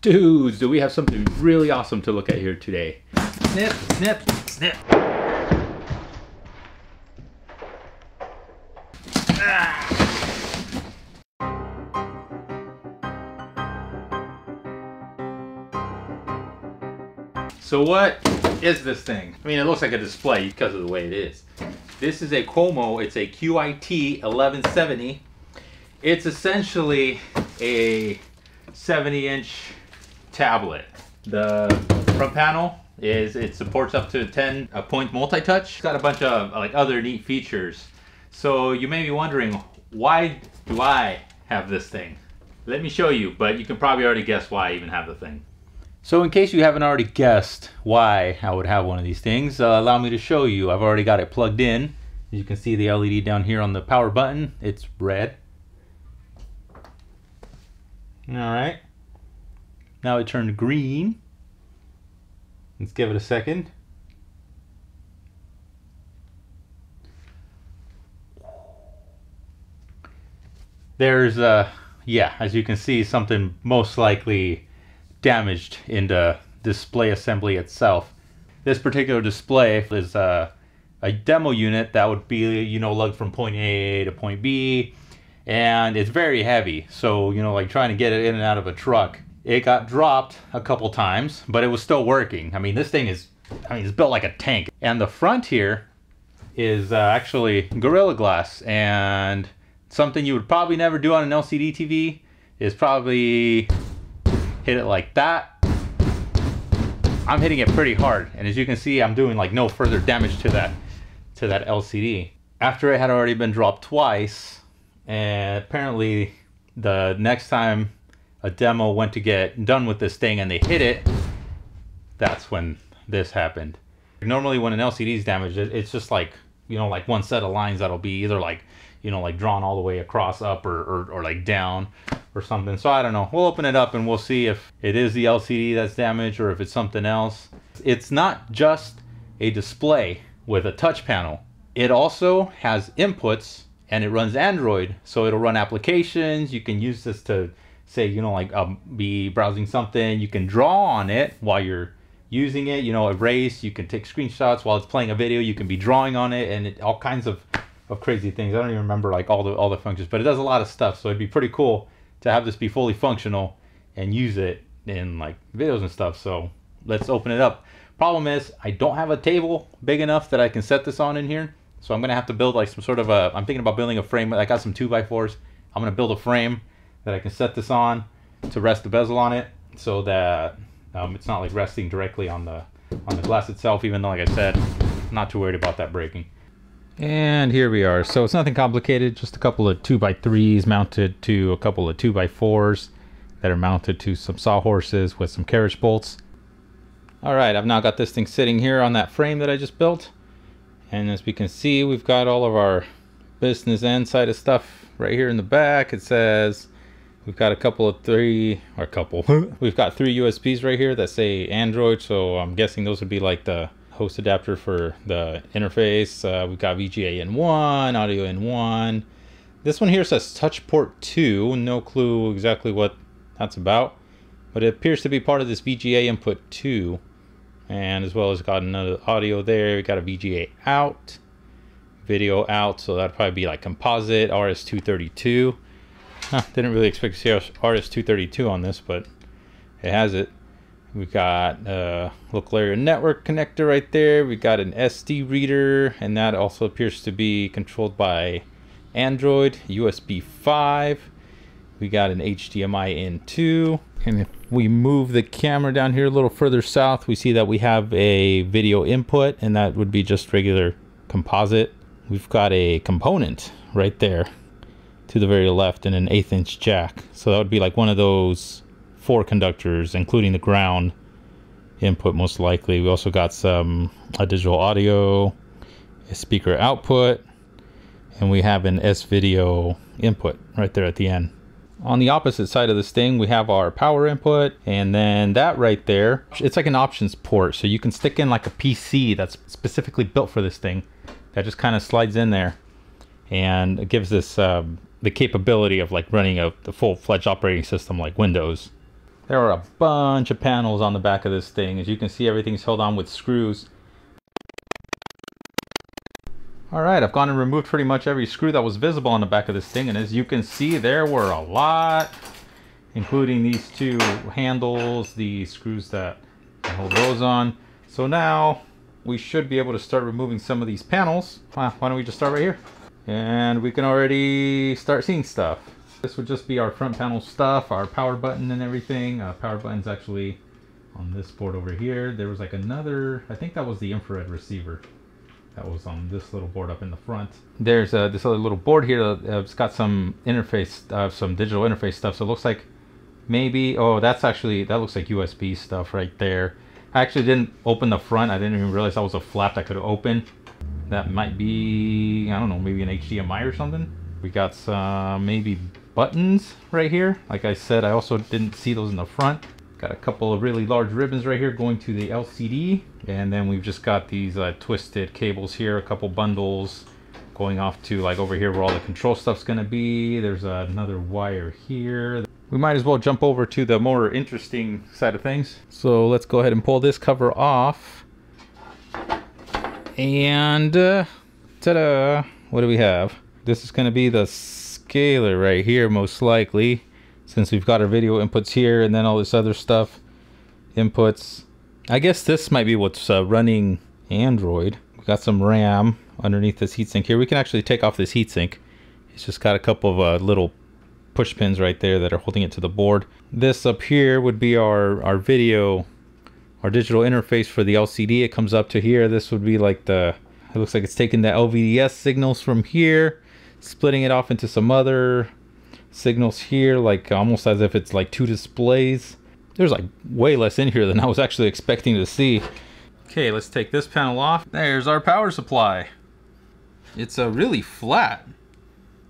Dudes, do we have something really awesome to look at here today. Snip, snip, snip. So what is this thing? I mean, it looks like a display because of the way it is. This is a Qomo. It's a QIT1170. It's essentially a 70-inch tablet. The front panel it supports up to 10-point multi-touch. It's got a bunch of like other neat features. So you may be wondering, why do I have this thing? Let me show you, but you can probably already guess why I even have the thing. So in case you haven't already guessed why I would have one of these things, allow me to show you. I've already got it plugged in. You can see the LED down here on the power button. It's red. Alright. Now it turned green. Let's give it a second. There's, yeah, as you can see, something most likely damaged in the display assembly itself. This particular display is a demo unit that would be, you know, lugged from point A to point B, and it's very heavy. So, you know, like trying to get it in and out of a truck, it got dropped a couple times, but it was still working. I mean, this thing is, it's built like a tank. And the front here is actually Gorilla Glass, and something you would probably never do on an LCD TV is probably hit it like that. I'm hitting it pretty hard, and as you can see, I'm doing like no further damage to that LCD. After it had already been dropped twice, and apparently the next time a demo went to get done with this thing and they hit it, that's when this happened. Normally when an LCD is damaged, it's just like, you know, like one set of lines that'll be either like, you know, like drawn all the way across up or like down or something. So I don't know. We'll open it up and we'll see if it is the LCD that's damaged or if it's something else. It's not just a display with a touch panel. It also has inputs and it runs Android. So it'll run applications. You can use this to say, you know, like be browsing something. You can draw on it while you're using it, you know, erase. You can take screenshots while it's playing a video. You can be drawing on it, and all kinds of crazy things. I don't even remember like all the functions, but it does a lot of stuff. So it'd be pretty cool to have this be fully functional and use it in like videos and stuff. So let's open it up. Problem is, I don't have a table big enough that I can set this on in here. So I'm gonna have to build like some sort of I'm thinking about building a frame. I got some 2x4s. I'm gonna build a frame that I can set this on to rest the bezel on it, so that it's not like resting directly on the glass itself, even though, like I said, I'm not too worried about that breaking. And here we are. So it's nothing complicated, just a couple of 2x3s mounted to a couple of 2x4s that are mounted to some sawhorses with some carriage bolts. Alright, I've now got this thing sitting here on that frame that I just built. And as we can see, we've got all of our business end side of stuff right here in the back. It says we've got we've got 3 USBs right here that say Android, so I'm guessing those would be like the host adapter for the interface. We've got VGA in 1, audio in 1. This one here says touch port 2. No clue exactly what that's about, but it appears to be part of this VGA input 2. And as well as got another audio there. We got a VGA out, video out, so that'd probably be like composite RS-232. Didn't really expect to see RS-232 on this, but it has it. We've got a local area network connector right there. We got an SD reader, and that also appears to be controlled by Android. USB 5. We got an HDMI in 2. And if we move the camera down here a little further south, we see that we have a video input, and that would be just regular composite. We've got a component right there to the very left and an 1/8 inch jack. So that would be like one of those 4 conductors, including the ground input most likely. We also got a digital audio, a speaker output, and we have an S-video input right there at the end. On the opposite side of this thing, we have our power input, and then that right there, it's like an options port. So you can stick in like a PC that's specifically built for this thing that just kind of slides in there, and it gives this the capability of like running the full-fledged operating system like Windows. There are a bunch of panels on the back of this thing. As you can see, everything's held on with screws. Alright, I've gone and removed pretty much every screw that was visible on the back of this thing, and as you can see, there were a lot, including these two handles, the screws that hold those on. So now we should be able to start removing some of these panels. Why don't we just start right here? And we can already start seeing stuff. This would just be our front panel stuff, our power button and everything. Power button's actually on this board over here. There was like another, I think that was the infrared receiver. That was on this little board up in the front. There's this other little board here that's got some interface, some digital interface stuff. So it looks like maybe, oh, that's actually, that looks like USB stuff right there. I actually didn't open the front. I didn't even realize that was a flap that could open. That might be, I don't know, maybe an HDMI or something. We got some maybe buttons right here. Like I said, I also didn't see those in the front. Got a couple of really large ribbons right here going to the LCD. And then we've just got these twisted cables here, a couple bundles going off to like over here where all the control stuff's gonna be. There's another wire here. We might as well jump over to the more interesting side of things. So let's go ahead and pull this cover off. And ta-da! What do we have? This is gonna be the scaler right here, most likely, since we've got our video inputs here and then all this other stuff inputs. I guess this might be what's running Android. We've got some RAM underneath this heatsink here. We can actually take off this heatsink. It's just got a couple of little push pins right there that are holding it to the board. This up here would be our video, our digital interface for the LCD. It comes up to here. This would be like the, it looks like it's taking the LVDS signals from here, splitting it off into some other signals here, like almost as if it's like two displays. There's like way less in here than I was actually expecting to see. Okay, let's take this panel off. There's our power supply. It's really flat.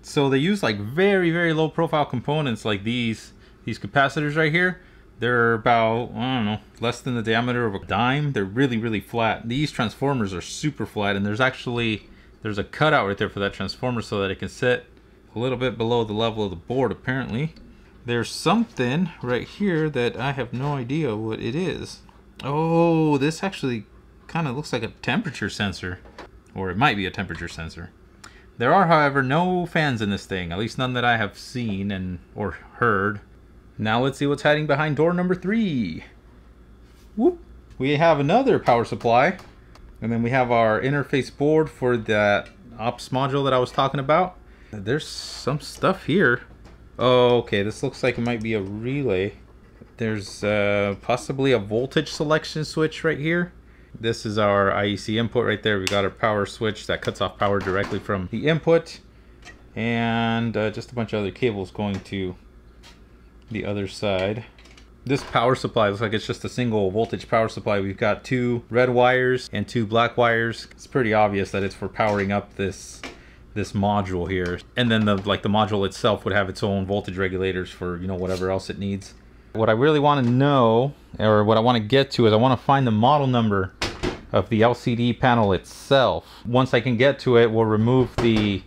So they use like very, very low profile components like these capacitors right here. They're about, I don't know, less than the diameter of a dime. They're really, really flat. These transformers are super flat, and there's a cutout right there for that transformer so that it can sit a little bit below the level of the board, apparently. There's something right here that I have no idea what it is. Oh, this actually kind of looks like a temperature sensor, or it might be a temperature sensor. There are, however, no fans in this thing, at least none that I have seen or heard. Now let's see what's hiding behind door number 3. Whoop. We have another power supply, and then we have our interface board for that ops module that I was talking about. There's some stuff here. Oh, okay, this looks like it might be a relay. There's possibly a voltage selection switch right here. This is our IEC input right there. We got our power switch that cuts off power directly from the input, and just a bunch of other cables going to the other side. This power supply looks like it's just a single voltage power supply. We've got 2 red wires and 2 black wires. It's pretty obvious that it's for powering up this module here, and then the module itself would have its own voltage regulators for, you know, whatever else it needs. What I really want to know, or what I want to get to, is I want to find the model number of the LCD panel itself. Once I can get to it, we'll remove the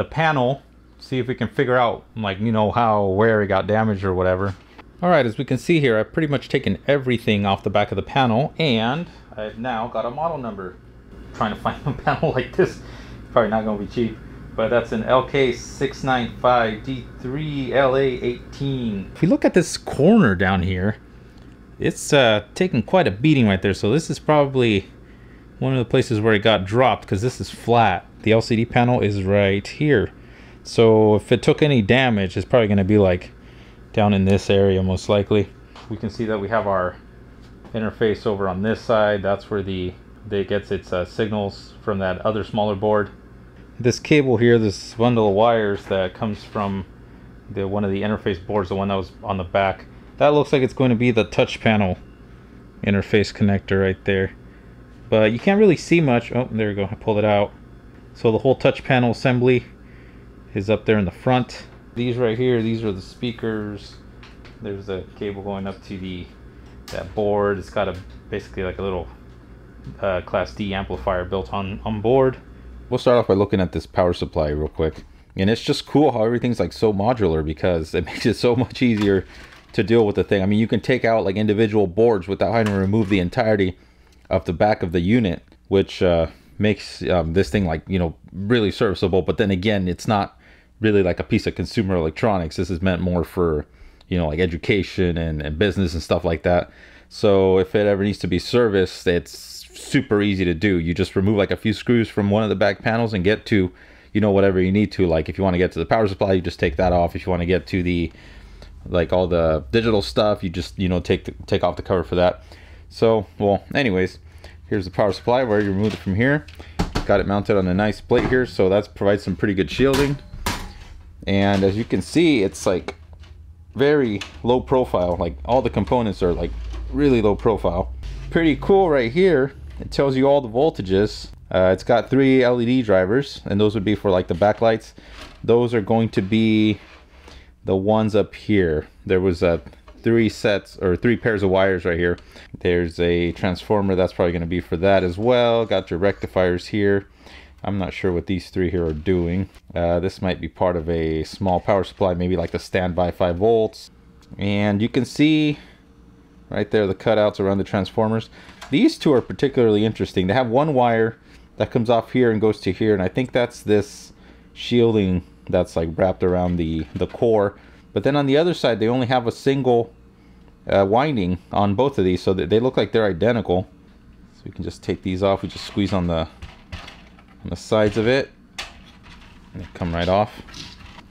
panel, see if we can figure out, like, you know, where it got damaged or whatever. Alright, as we can see here, I've pretty much taken everything off the back of the panel, and I've now got a model number. I'm trying to find a panel like this, probably not going to be cheap. But that's an LK695D3LA18. If we look at this corner down here, it's taking quite a beating right there. So this is probably one of the places where it got dropped, because this is flat. The LCD panel is right here. So if it took any damage, it's probably going to be like down in this area most likely. We can see that we have our interface over on this side. That's where it gets its signals from that other smaller board. This cable here, this bundle of wires that comes from one of the interface boards, the one that was on the back, that looks like it's going to be the touch panel interface connector right there. But you can't really see much. Oh, there we go, I pulled it out. So the whole touch panel assembly is up there in the front. These right here, these are the speakers. There's a cable going up to that board. It's got basically like a little Class D amplifier built on board. We'll start off by looking at this power supply real quick. And it's just cool how everything's like so modular, because it makes it so much easier to deal with the thing. I mean, you can take out like individual boards without having to remove the entirety of the back of the unit, which makes this thing like, you know, really serviceable. But then again, it's not really like a piece of consumer electronics. This is meant more for, you know, like education and business and stuff like that. So if it ever needs to be serviced, it's super easy to do. You just remove like a few screws from one of the back panels and get to, you know, whatever you need to. Like if you want to get to the power supply, you just take that off. If you want to get to the, like all the digital stuff, you just, you know, take off the cover for that. So, well, anyways, here's the power supply. I've already removed it from here. Got it mounted on a nice plate here, so that provides some pretty good shielding. And as you can see, it's like very low profile. Like all the components are like really low profile. Pretty cool right here. It tells you all the voltages. It's got 3 LED drivers, and those would be for like the backlights. Those are going to be the ones up here. There was 3 sets or 3 pairs of wires right here. There's a transformer that's probably going to be for that as well. Got your rectifiers here. I'm not sure what these 3 here are doing. This might be part of a small power supply, maybe like the standby 5 volts. And you can see right there the cutouts around the transformers. These 2 are particularly interesting. They have 1 wire that comes off here and goes to here, and I think that's this shielding that's like wrapped around the core. But then on the other side, they only have a single winding on both of these, so that they look like they're identical. So we can just take these off. We just squeeze on the sides of it, and they come right off.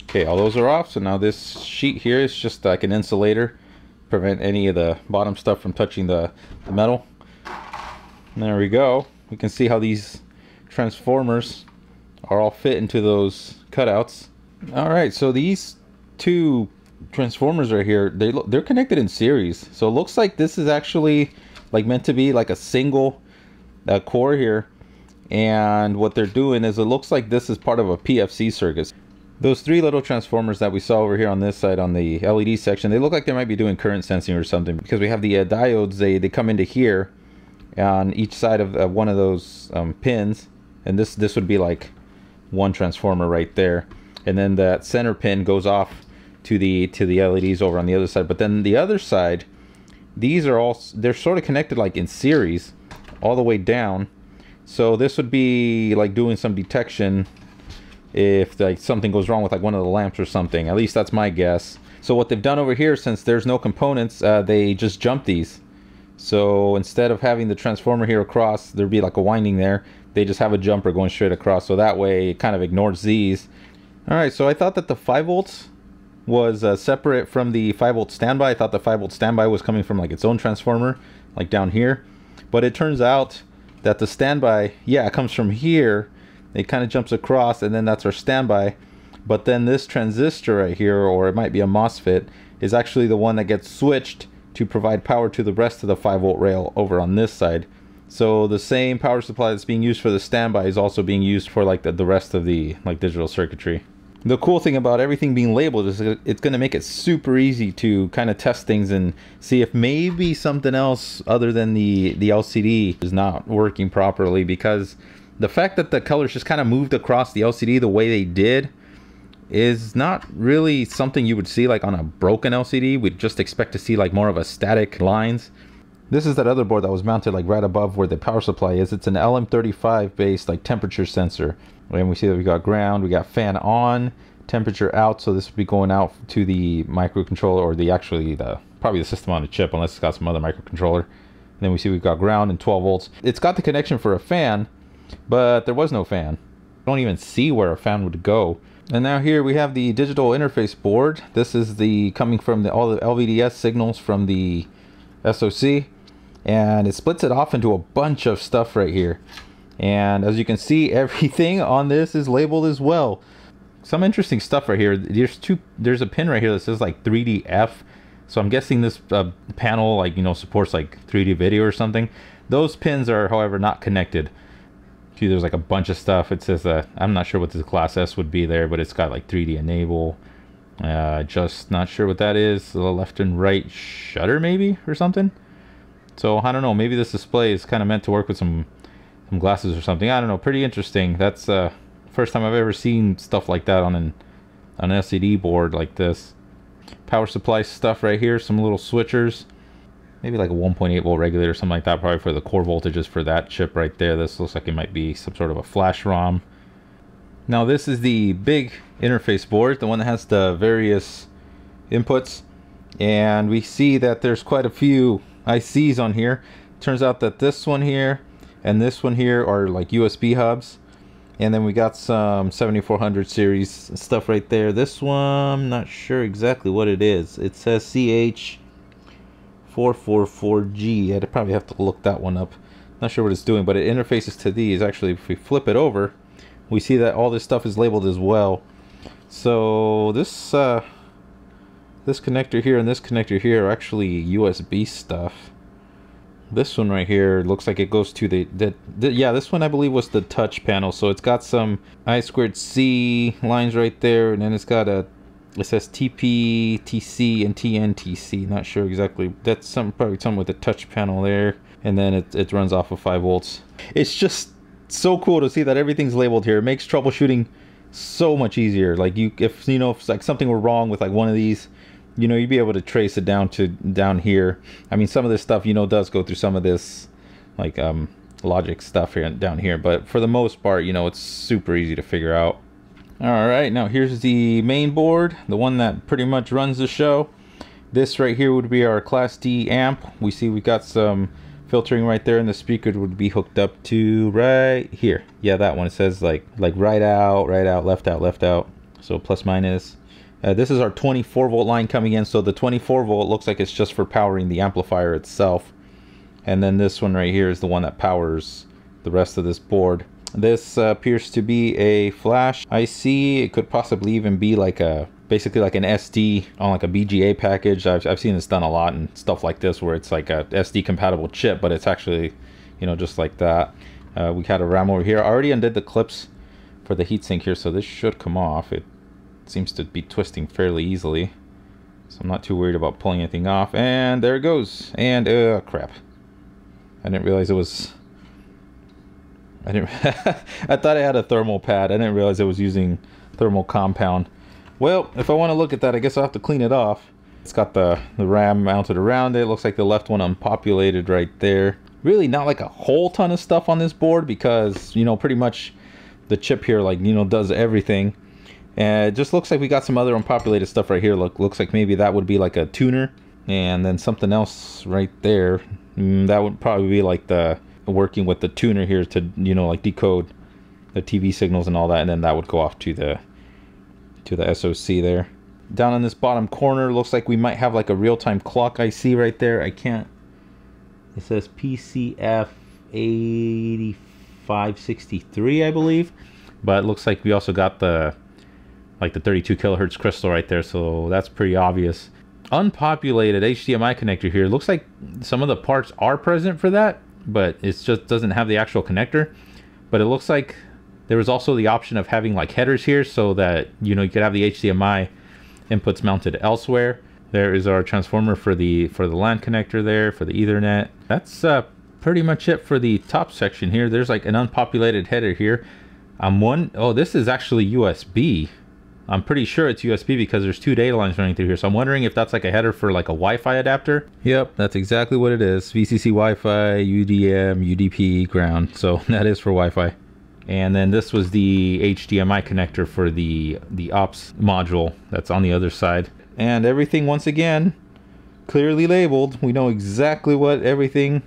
Okay, all those are off. So now this sheet here is just like an insulator, prevent any of the bottom stuff from touching the metal. And there we go. We can see how these transformers are all fit into those cutouts. All right, so these 2 transformers right here, they're connected in series. So it looks like this is actually like meant to be like a single core here. And what they're doing is, it looks like this is part of a PFC circuit. Those 3 little transformers that we saw over here on this side on the LED section, they look like they might be doing current sensing or something, because we have the diodes. They come into here on each side of one of those pins, and this would be like 1 transformer right there, and then that center pin goes off to the LEDs over on the other side. But then the other side, these are all, they're sort of connected like in series all the way down. So this would be like doing some detection if like something goes wrong with like one of the lamps or something. At least that's my guess. So what they've done over here, since there's no components, they just jump these. So instead of having the transformer here across, there'd be like a winding there. They just have a jumper going straight across. So that way it kind of ignores these. All right, so I thought that the 5 volts was separate from the 5 volt standby. I thought the 5 volt standby was coming from like its own transformer, like down here. But it turns out that the standby, yeah, it comes from here. It kind of jumps across, and then that's our standby. But then this transistor right here, or it might be a MOSFET, is actually the one that gets switched to provide power to the rest of the 5 volt rail over on this side. So the same power supply that's being used for the standby is also being used for like the rest of the like digital circuitry. The cool thing about everything being labeled is it's going to make it super easy to kind of test things and see if maybe something else other than the LCD is not working properly, because the fact that the colors just kind of moved across the LCD the way they did is not really something you would see like on a broken LCD. We'd just expect to see like more of a static lines. This is that other board that was mounted like right above where the power supply is. It's an LM35 based like temperature sensor. And we see that we got ground, we got fan on, temperature out. So this would be going out to the microcontroller, or probably the system on a chip, unless it's got some other microcontroller. And then we see we've got ground and 12 volts. It's got the connection for a fan, but there was no fan. I don't even see where a fan would go. And now here we have the digital interface board. This is the coming from all the LVDS signals from the SoC, and it splits it off into a bunch of stuff right here. And as you can see, everything on this is labeled as well. Some interesting stuff right here. There's a pin right here that says like 3DF. So I'm guessing this panel, like, you know, supports like 3D video or something. Those pins are, however, not connected. See, there's like a bunch of stuff. It says I'm not sure what this class S would be there, but it's got like 3D enable. Just not sure what that is. The left and right shutter maybe or something. So I don't know. Maybe this display is kind of meant to work with some glasses or something. I don't know. Pretty interesting. That's first time I've ever seen stuff like that on an LCD board like this. power supply stuff right here, some little switchers, maybe like a 1.8 volt regulator or something like that, probably for the core voltages for that chip right there. This looks like it might be some sort of a flash ROM. Now this is the big interface board, the one that has the various inputs, and we see that there's quite a few ICs on here. Turns out that this one here and this one here are like USB hubs, and then we got some 7400 series stuff right there. This one, I'm not sure exactly what it is. It says CH444G. I'd probably have to look that one up. Not sure what it's doing, but it interfaces to these. Actually, if we flip it over, we see that all this stuff is labeled as well. So this this connector here and this connector here are actually USB stuff. This one right here looks like it goes to yeah, this one I believe was the touch panel. So it's got some I2C lines right there, and then it's got it says TP, TC, and TNTC. Not sure exactly. That's probably something with the touch panel there, and then it runs off of 5 volts. It's just so cool to see that everything's labeled here. It makes troubleshooting so much easier. Like if like something were wrong with like one of these, you'd be able to trace it down here. I mean, some of this stuff, does go through some of this like logic stuff here down here, but for the most part, it's super easy to figure out. All right, now here's the main board, the one that pretty much runs the show. This right here would be our Class D amp. We see we got some filtering right there, and the speaker would be hooked up to right here. Yeah, that one. It says like right out, left out. So plus minus. This is our 24 volt line coming in. So the 24 volt looks like it's just for powering the amplifier itself. And then this one right here is the one that powers the rest of this board. This appears to be a flash IC. It could possibly even be like basically like an SD on like a BGA package. I've seen this done a lot and stuff like this, where it's like a SD compatible chip, but it's actually, just like that. We had a RAM over here. I already undid the clips for the heatsink here, so this should come off. It seems to be twisting fairly easily, so I'm not too worried about pulling anything off. And there it goes. And crap, I didn't realize it was I thought I had a thermal pad. I didn't realize it was using thermal compound. Well, if I want to look at that, I guess I'll have to clean it off. It's got the RAM mounted around it. Looks like the left one unpopulated right there. Really not like a whole ton of stuff on this board, because pretty much the chip here does everything. And it just looks like we got some other unpopulated stuff right here. Looks like maybe that would be like a tuner, and then something else right there. That would probably be like the working with the tuner here to like decode the TV signals and all that, and then that would go off to the SoC there. Down in this bottom corner, looks like we might have like a real-time clock IC right there. It says PCF 8563, I believe, but it looks like we also got the 32 kilohertz crystal right there, so that's pretty obvious. Unpopulated HDMI connector here. Looks like some of the parts are present for that, but it just doesn't have the actual connector. But it looks like there was also the option of having like headers here, so that you could have the HDMI inputs mounted elsewhere. There is our transformer for the LAN connector there for the Ethernet. That's pretty much it for the top section here. There's like an unpopulated header here. Oh, this is actually USB. I'm pretty sure it's USB because there's 2 data lines running through here. So I'm wondering if that's like a header for like a Wi-Fi adapter. Yep, that's exactly what it is. VCC Wi-Fi, UDM, UDP, ground. So that is for Wi-Fi. And then this was the HDMI connector for the ops module that's on the other side. And everything, once again, clearly labeled. We know exactly what everything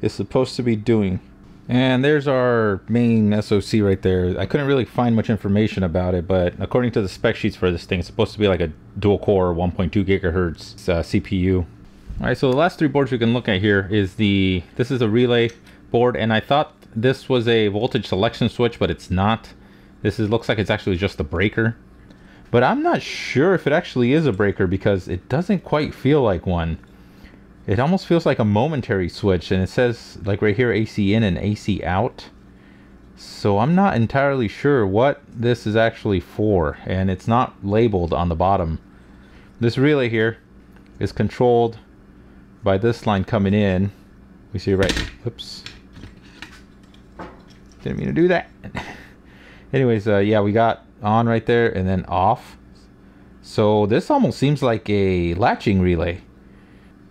is supposed to be doing. And there's our main SoC right there. I couldn't really find much information about it, but according to the spec sheets for this thing, it's supposed to be like a dual core 1.2 gigahertz CPU. All right, so the last 3 boards we can look at here is this is a relay board, and I thought this was a voltage selection switch, but it's not. Looks like it's actually just a breaker. But I'm not sure if it actually is a breaker, because it doesn't quite feel like one. It almost feels like a momentary switch, and it says like right here AC in and AC out. So I'm not entirely sure what this is actually for, and it's not labeled on the bottom. This relay here is controlled by this line coming in. We see right, oops. Didn't mean to do that. Anyways, yeah, we got on right there and then off. So this almost seems like a latching relay.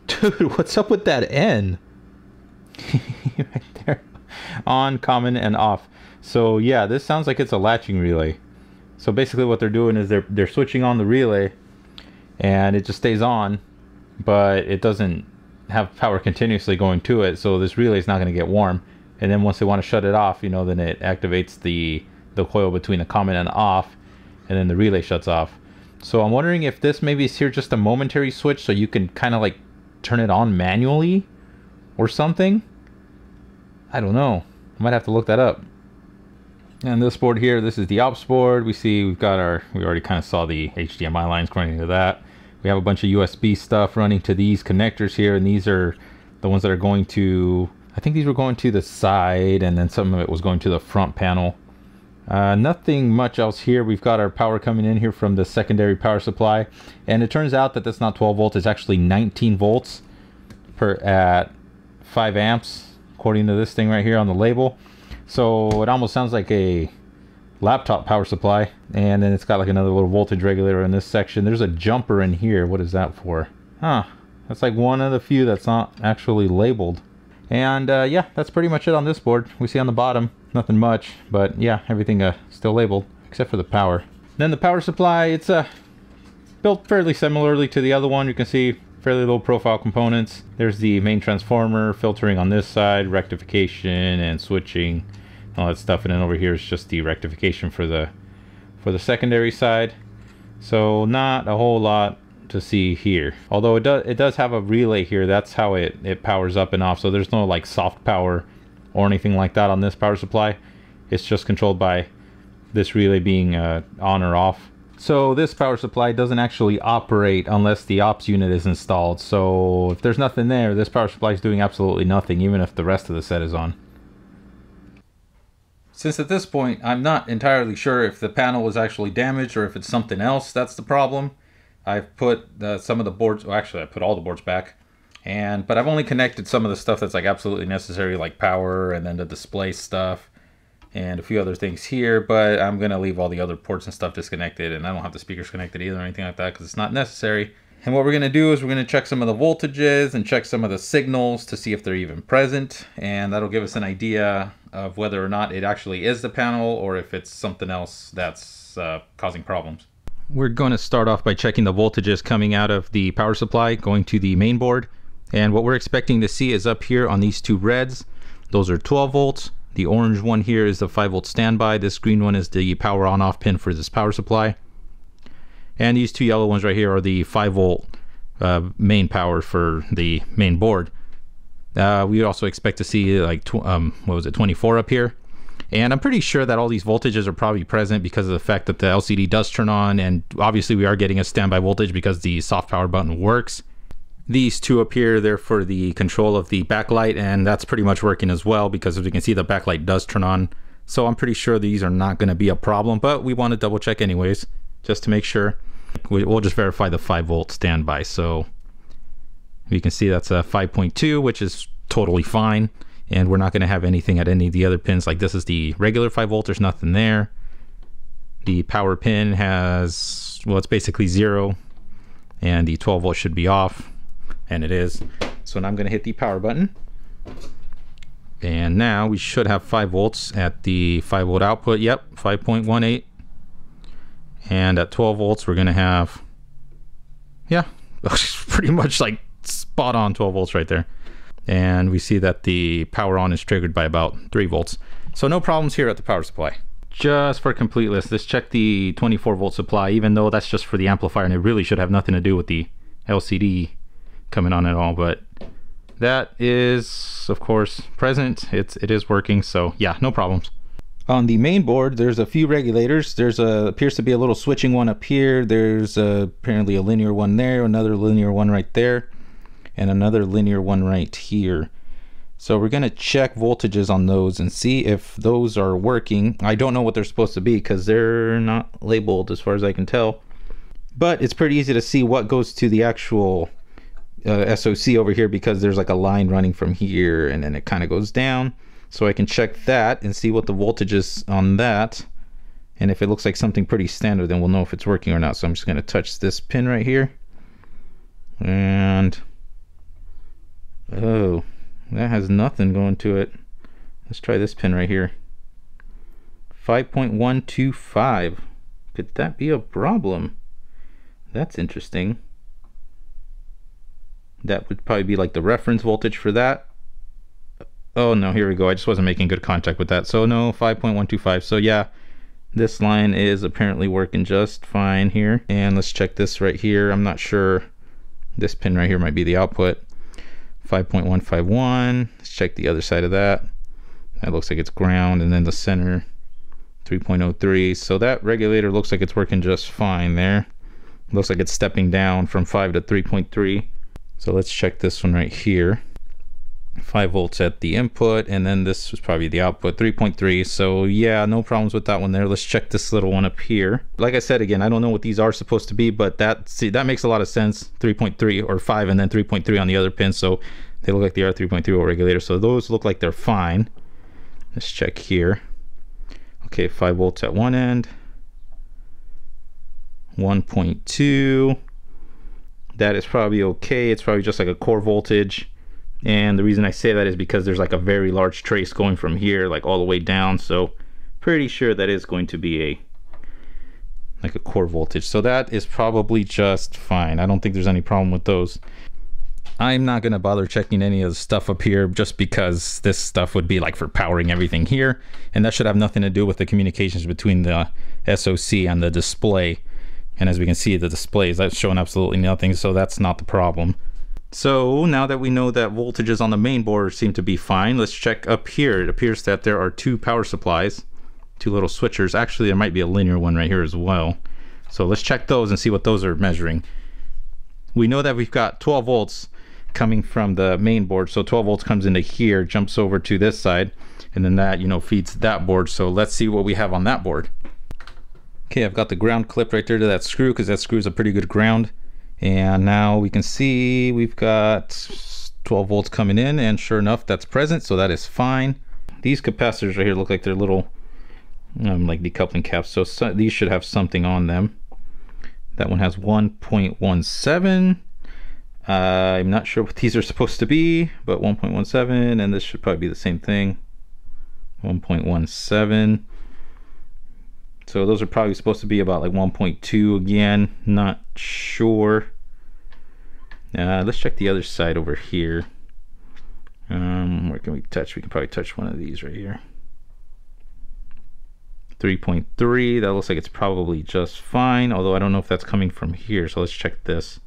Dude, what's up with that N? Right there. On, common, and off. So yeah, this sounds like it's a latching relay. So basically what they're doing is they're switching on the relay and it just stays on, but it doesn't have power continuously going to it, so this relay is not going to get warm. And then once they want to shut it off, you know, then it activates the coil between the common and off, and then the relay shuts off. So I'm wondering if this maybe is here just a momentary switch so you can kind of like turn it on manually or something. I don't know. I might have to look that up. And this board here, this is the ops board. We see we already kind of saw the HDMI lines running to that. We have a bunch of USB stuff running to these connectors here, and these are the ones that are going to, I think these were going to the side, and then some of it was going to the front panel. Nothing much else here. We've got our power coming in here from the secondary power supply, and it turns out that that's not 12 volts, it's actually 19 volts at 5 amps, according to this thing right here on the label. So it almost sounds like a laptop power supply, and then it's got like another little voltage regulator in this section. There's a jumper in here. What is that for? Huh, that's like one of the few that's not actually labeled. And yeah, that's pretty much it on this board. We see on the bottom nothing much, but yeah, everything still labeled except for the power. Then the power supply, it's built fairly similarly to the other one. You can see fairly low profile components. There's the main transformer, filtering on this side, rectification and switching, all that stuff. And then over here is just the rectification for the secondary side. So not a whole lot to see here, although it does have a relay here. That's how it powers up and off. So there's no like soft power or anything like that on this power supply. It's just controlled by this relay being on or off. So this power supply doesn't actually operate unless the ops unit is installed. So if there's nothing there, this power supply is doing absolutely nothing, even if the rest of the set is on. Since at this point I'm not entirely sure if the panel was actually damaged or if it's something else that's the problem, I've put some of the boards, well actually I put all the boards back, but I've only connected some of the stuff that's like absolutely necessary, like power and then the display stuff and a few other things here, but I'm gonna leave all the other ports and stuff disconnected, and I don't have the speakers connected either or anything like that because it's not necessary. And what we're gonna do is we're gonna check some of the voltages and check some of the signals to see if they're even present, and that'll give us an idea of whether or not it actually is the panel or if it's something else that's causing problems. We're going to start off by checking the voltages coming out of the power supply going to the main board, and what we're expecting to see is up here on these two reds, those are 12 volts. The orange one here is the 5 volt standby. This green one is the power on off pin for this power supply. And these two yellow ones right here are the 5 volt main power for the main board. We also expect to see like 24 up here. And I'm pretty sure that all these voltages are probably present because of the fact that the LCD does turn on, and obviously we are getting a standby voltage because the soft power button works. These two up here, they're for the control of the backlight, and that's pretty much working as well because as you can see the backlight does turn on. So I'm pretty sure these are not going to be a problem, but we want to double check anyways just to make sure. We'll just verify the 5 volt standby. So you can see that's a 5.2, which is totally fine, and we're not going to have anything at any of the other pins. Like this is the regular 5 volt, there's nothing there. The power pin has, well, it's basically 0, and the 12 volt should be off, and it is. So now I'm going to hit the power button, and now we should have 5 volts at the 5 volt output. Yep, 5.18. And at 12 volts we're going to have, yeah, pretty much like spot on 12 volts right there. And we see that the power on is triggered by about 3 volts. So no problems here at the power supply. Just for completeness, let's check the 24 volt supply, even though that's just for the amplifier and it really should have nothing to do with the LCD coming on at all, but that is of course present. It is working, so yeah, no problems. On the main board there's a few regulators. There's appears to be a little switching one up here. There's apparently a linear one there, another linear one right there, and another linear one right here. So we're going to check voltages on those and see if those are working. I don't know what they're supposed to be because they're not labeled as far as I can tell, but it's pretty easy to see what goes to the actual SOC over here because there's like a line running from here and then it kind of goes down. So I can check that and see what the voltage is on that. And if it looks like something pretty standard, then we'll know if it's working or not. So I'm just going to touch this pin right here. And oh, that has nothing going to it. Let's try this pin right here. 5.125. Could that be a problem? That's interesting. That would probably be like the reference voltage for that. Oh no, here we go. I just wasn't making good contact with that. So no, 5.125. So yeah, this line is apparently working just fine here. And let's check this right here. I'm not sure. This pin right here might be the output. 5.151. Let's check the other side of that. That looks like it's ground, and then the center 3.03. So that regulator looks like it's working just fine there. Looks like it's stepping down from 5 to 3.3. So let's check this one right here. 5 volts at the input, and then this was probably the output, 3.3. So yeah, no problems with that one there. Let's check this little one up here. Like I said, again, I don't know what these are supposed to be, but that makes a lot of sense. 3.3 or 5 and then 3.3 on the other pin, so they look like they are 3.3 volt regulator. So those look like they're fine. Let's check here. Okay, 5 volts at one end, 1.2. That is probably okay. It's probably just like a core voltage. And the reason I say that is because there's like a very large trace going from here like all the way down, so pretty sure that is going to be like a core voltage. So that is probably just fine. I don't think there's any problem with those. I'm not going to bother checking any of the stuff up here just because this stuff would be like for powering everything here, and that should have nothing to do with the communications between the SoC and the display. And as we can see, the display is showing absolutely nothing, so that's not the problem. So now that we know that voltages on the main board seem to be fine, let's check up here. It appears that there are 2 power supplies, 2 little switchers. Actually, there might be a linear one right here as well. So let's check those and see what those are measuring. We know that we've got 12 volts coming from the main board. So 12 volts comes into here, jumps over to this side, and then that, feeds that board. So let's see what we have on that board. Okay, I've got the ground clipped right there to that screw because that screw is a pretty good ground. And now we can see we've got 12 volts coming in, and sure enough, that's present, so that is fine. These capacitors right here look like they're little like decoupling caps, so these should have something on them. That one has 1.17. I'm not sure what these are supposed to be, but 1.17, and this should probably be the same thing. 1.17. So those are probably supposed to be about like 1.2 again, not sure. Let's check the other side over here. Where can we touch? We can probably touch one of these right here. 3.3, that looks like it's probably just fine, although I don't know if that's coming from here, so let's check this.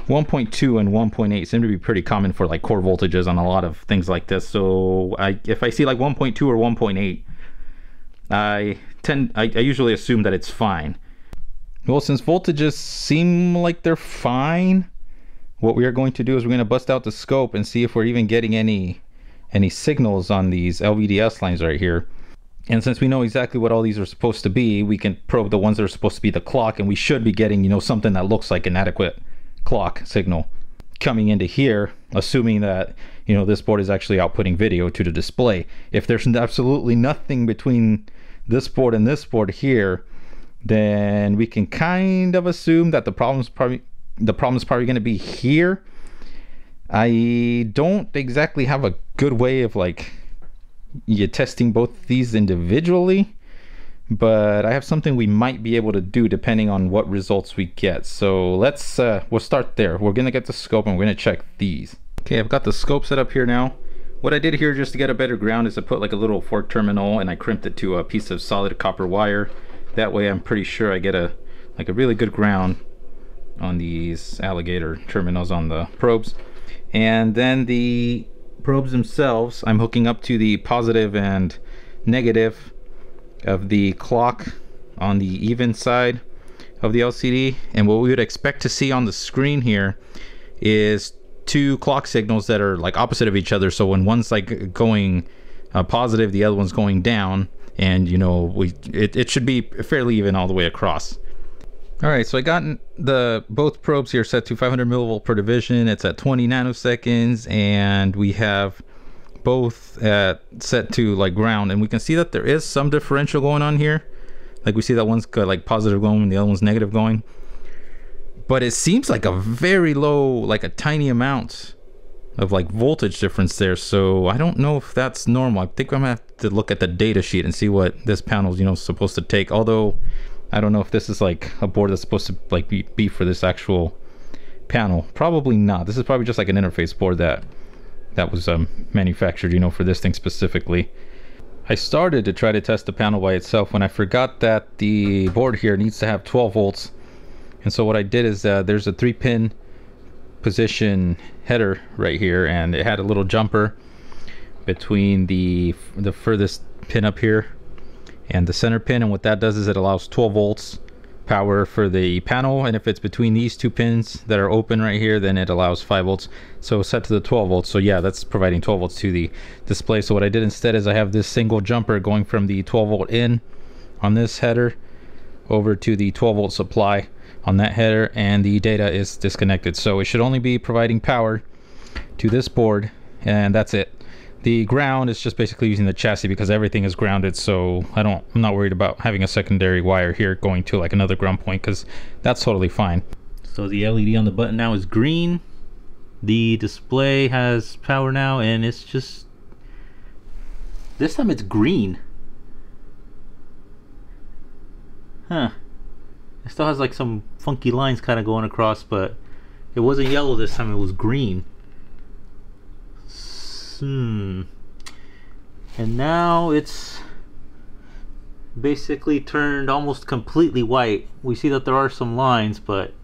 1.2 and 1.8 seem to be pretty common for like core voltages on a lot of things like this. So if I see like 1.2 or 1.8, I usually assume that it's fine. Well, since voltages seem like they're fine, what we are going to do is we're going to bust out the scope and see if we're even getting any signals on these LVDS lines right here. And since we know exactly what all these are supposed to be, we can probe the ones that are supposed to be the clock, and we should be getting, something that looks like an adequate clock signal coming into here, assuming that this board is actually outputting video to the display. If there's absolutely nothing between this board and this board here, then we can kind of assume that the problem is probably going to be here. I don't exactly have a good way of testing both these individually, but I have something we might be able to do depending on what results we get. So let's we'll start there. We're gonna get the scope and we're gonna check these. Okay, I've got the scope set up here now. What I did here just to get a better ground is I put like a little fork terminal and I crimped it to a piece of solid copper wire. That way I'm pretty sure I get a really good ground on these alligator terminals on the probes. And then the probes themselves, I'm hooking up to the positive and negative of the clock on the even side of the LCD. And what we would expect to see on the screen here is 2 clock signals that are like opposite of each other. So when one's like going positive, the other one's going down, and it should be fairly even all the way across. All right, so I got both probes here set to 500 millivolt per division. It's at 20 nanoseconds, and we have both set to like ground, and we can see that there is some differential going on here. Like we see that one's got like positive going and the other one's negative going. But it seems like a very low, like a tiny amount of like voltage difference there. So I don't know if that's normal. I think I'm gonna have to look at the data sheet and see what this panel's, you know, supposed to take. Although I don't know if this is like a board that's supposed to like be for this actual panel. Probably not. This is probably just like an interface board that was manufactured, you know, for this thing specifically. I started to try to test the panel by itself when I forgot that the board here needs to have 12 volts. And so what I did is there's a 3-pin position header right here, and it had a little jumper between the furthest pin up here and the center pin, and what that does is it allows 12 volts power for the panel, and if it's between these two pins that are open right here, then it allows 5 volts. So set to the 12 volts. So yeah, that's providing 12 volts to the display. So what I did instead is I have this single jumper going from the 12 volt in on this header over to the 12 volt supply on that header, and the data is disconnected. So it should only be providing power to this board, and that's it. The ground is just basically using the chassis because everything is grounded, so I'm not worried about having a secondary wire here going to like another ground point, because that's totally fine. So the LED on the button now is green. The display has power now, and it's just, this time it's green. Huh. It still has like some funky lines kind of going across, but it wasn't yellow this time, it was green. And now it's basically turned almost completely white. We see that there are some lines, but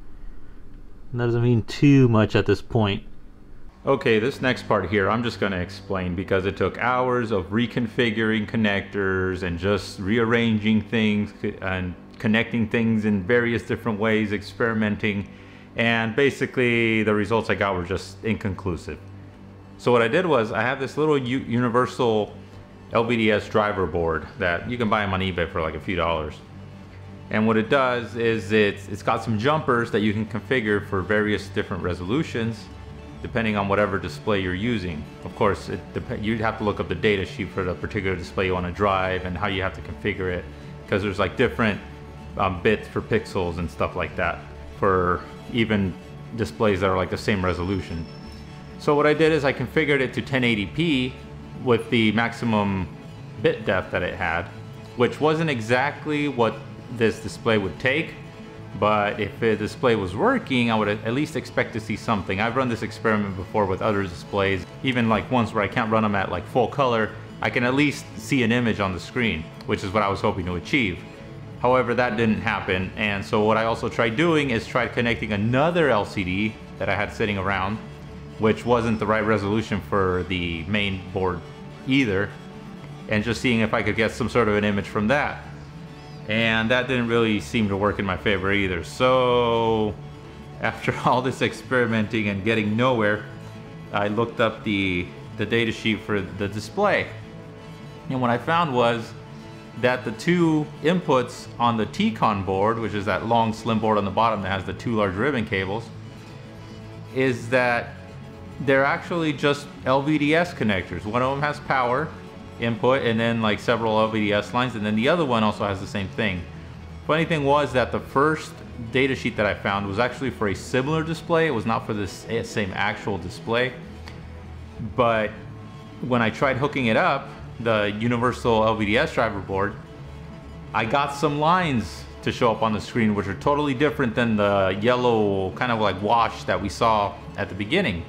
that doesn't mean too much at this point. Okay, this next part here I'm just going to explain because it took hours of reconfiguring connectors and just rearranging things and connecting things in various different ways, experimenting, and basically the results I got were just inconclusive. So what I did was I have this little universal LVDS driver board that you can buy them on eBay for like a few dollars. And what it does is it's got some jumpers that you can configure for various different resolutions depending on whatever display you're using. Of course, you'd have to look up the data sheet for the particular display you want to drive and how you have to configure it, because there's like different bits for pixels and stuff like that for even displays that are like the same resolution. So what I did is I configured it to 1080p with the maximum bit depth that it had, which wasn't exactly what this display would take, but if the display was working, I would at least expect to see something. I've run this experiment before with other displays, even like ones where I can't run them at like full color. I can at least see an image on the screen, which is what I was hoping to achieve. However, that didn't happen, and so what I also tried doing is try connecting another LCD that I had sitting around, which wasn't the right resolution for the main board either, and just seeing if I could get some sort of an image from that. And that didn't really seem to work in my favor either. So after all this experimenting and getting nowhere, I looked up the data sheet for the display. And what I found was that the two inputs on the T-Con board, which is that long slim board on the bottom that has the two large ribbon cables, is that they're actually just LVDS connectors. One of them has power input and then like several LVDS lines, and then the other one also has the same thing. Funny thing was that the first data sheet that I found was actually for a similar display. It was not for this same actual display, but when I tried hooking it up, the universal LVDS driver board, I got some lines to show up on the screen which are totally different than the yellow kind of like wash that we saw at the beginning.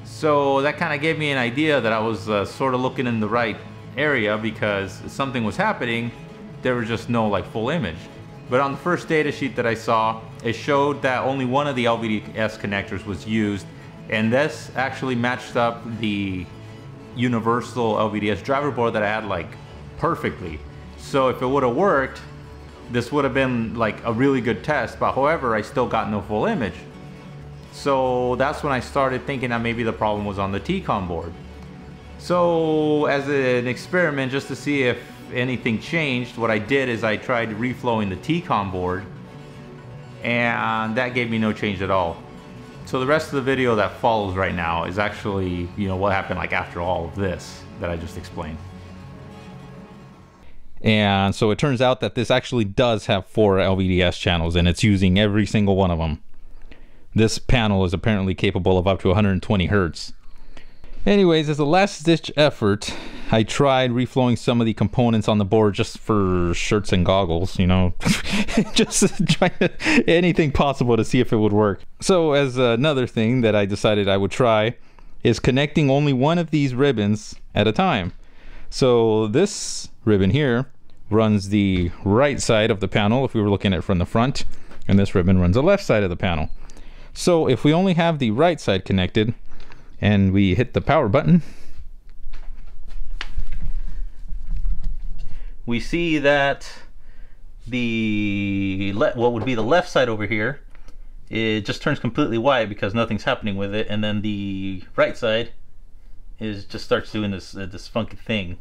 So that kind of gave me an idea that I was sort of looking in the right area, because something was happening, there was just no like full image. But on the first data sheet that I saw, it showed that only one of the LVDS connectors was used, and this actually matched up the universal LVDS driver board that I had like perfectly. So if it would have worked, this would have been like a really good test, but however, I still got no full image. So that's when I started thinking that maybe the problem was on the T-Con board. So as an experiment, just to see if anything changed, what I did is I tried reflowing the T-Con board, and that gave me no change at all. So the rest of the video that follows right now is actually, you know, what happened like after all of this that I just explained. And so it turns out that this actually does have 4 LVDS channels, and it's using every single one of them. This panel is apparently capable of up to 120 hertz. Anyways, as a last ditch effort, I tried reflowing some of the components on the board just for shirts and goggles, you know, just trying anything possible to see if it would work. So as another thing that I decided I would try is connecting only one of these ribbons at a time. So this ribbon here runs the right side of the panel if we were looking at it from the front, and this ribbon runs the left side of the panel. So if we only have the right side connected and we hit the power button, we see that the what would be the left side over here, it just turns completely white because nothing's happening with it, and then the right side just starts doing this funky thing.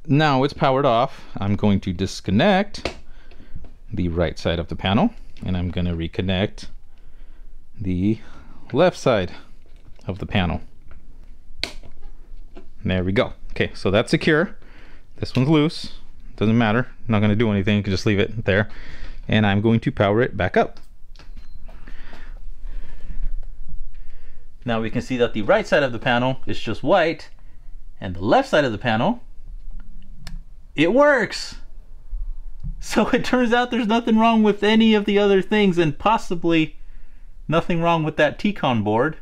Now it's powered off. I'm going to disconnect the right side of the panel, and I'm going to reconnect the left side of the panel. There we go. Okay, so that's secure. This one's loose. Doesn't matter. I'm not going to do anything. You can just leave it there. And I'm going to power it back up. Now we can see that the right side of the panel is just white, and the left side of the panel, it works. So it turns out there's nothing wrong with any of the other things, and possibly nothing wrong with that T-Con board.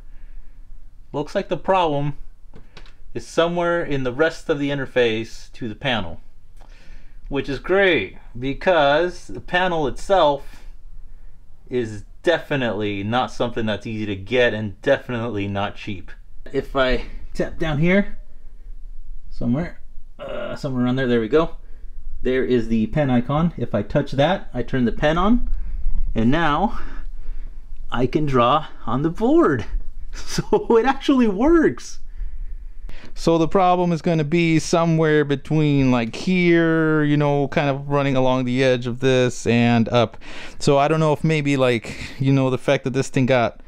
Looks like the problem is somewhere in the rest of the interface to the panel, which is great because the panel itself is definitely not something that's easy to get, and definitely not cheap. If I tap down here somewhere around there we go. There is the pen icon. If I touch that, I turn the pen on, and now I can draw on the board. So it actually works. So the problem is going to be somewhere between like here, you know, kind of running along the edge of this and up. So I don't know if maybe, like, you know, the fact that this thing got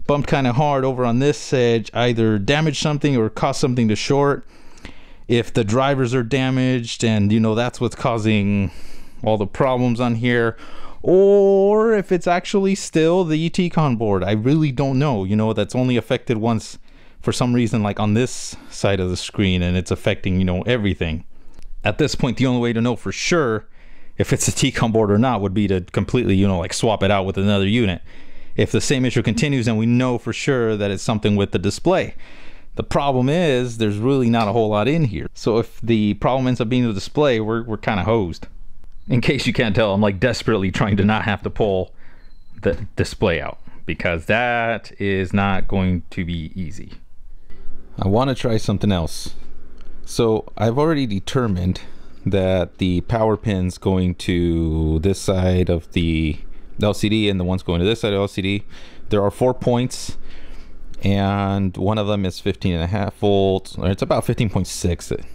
bumped kind of hard over on this edge either damaged something or caused something to short. If the drivers are damaged and, you know, that's what's causing all the problems on here, or if it's actually still the T-Con board. I really don't know. You know, that's only affected once for some reason, like on this side of the screen, and it's affecting, you know, everything. At this point, the only way to know for sure if it's a T-Con board or not would be to completely, you know, like swap it out with another unit. If the same issue continues, then we know for sure that it's something with the display. The problem is there's really not a whole lot in here. So if the problem ends up being the display, we're kind of hosed. In case you can't tell, I'm like desperately trying to not have to pull the display out, because that is not going to be easy. I want to try something else. So I've already determined that the power pins going to this side of the LCD and the ones going to this side of LCD, there are 4 points, and one of them is 15.5 volts, or it's about 15.6.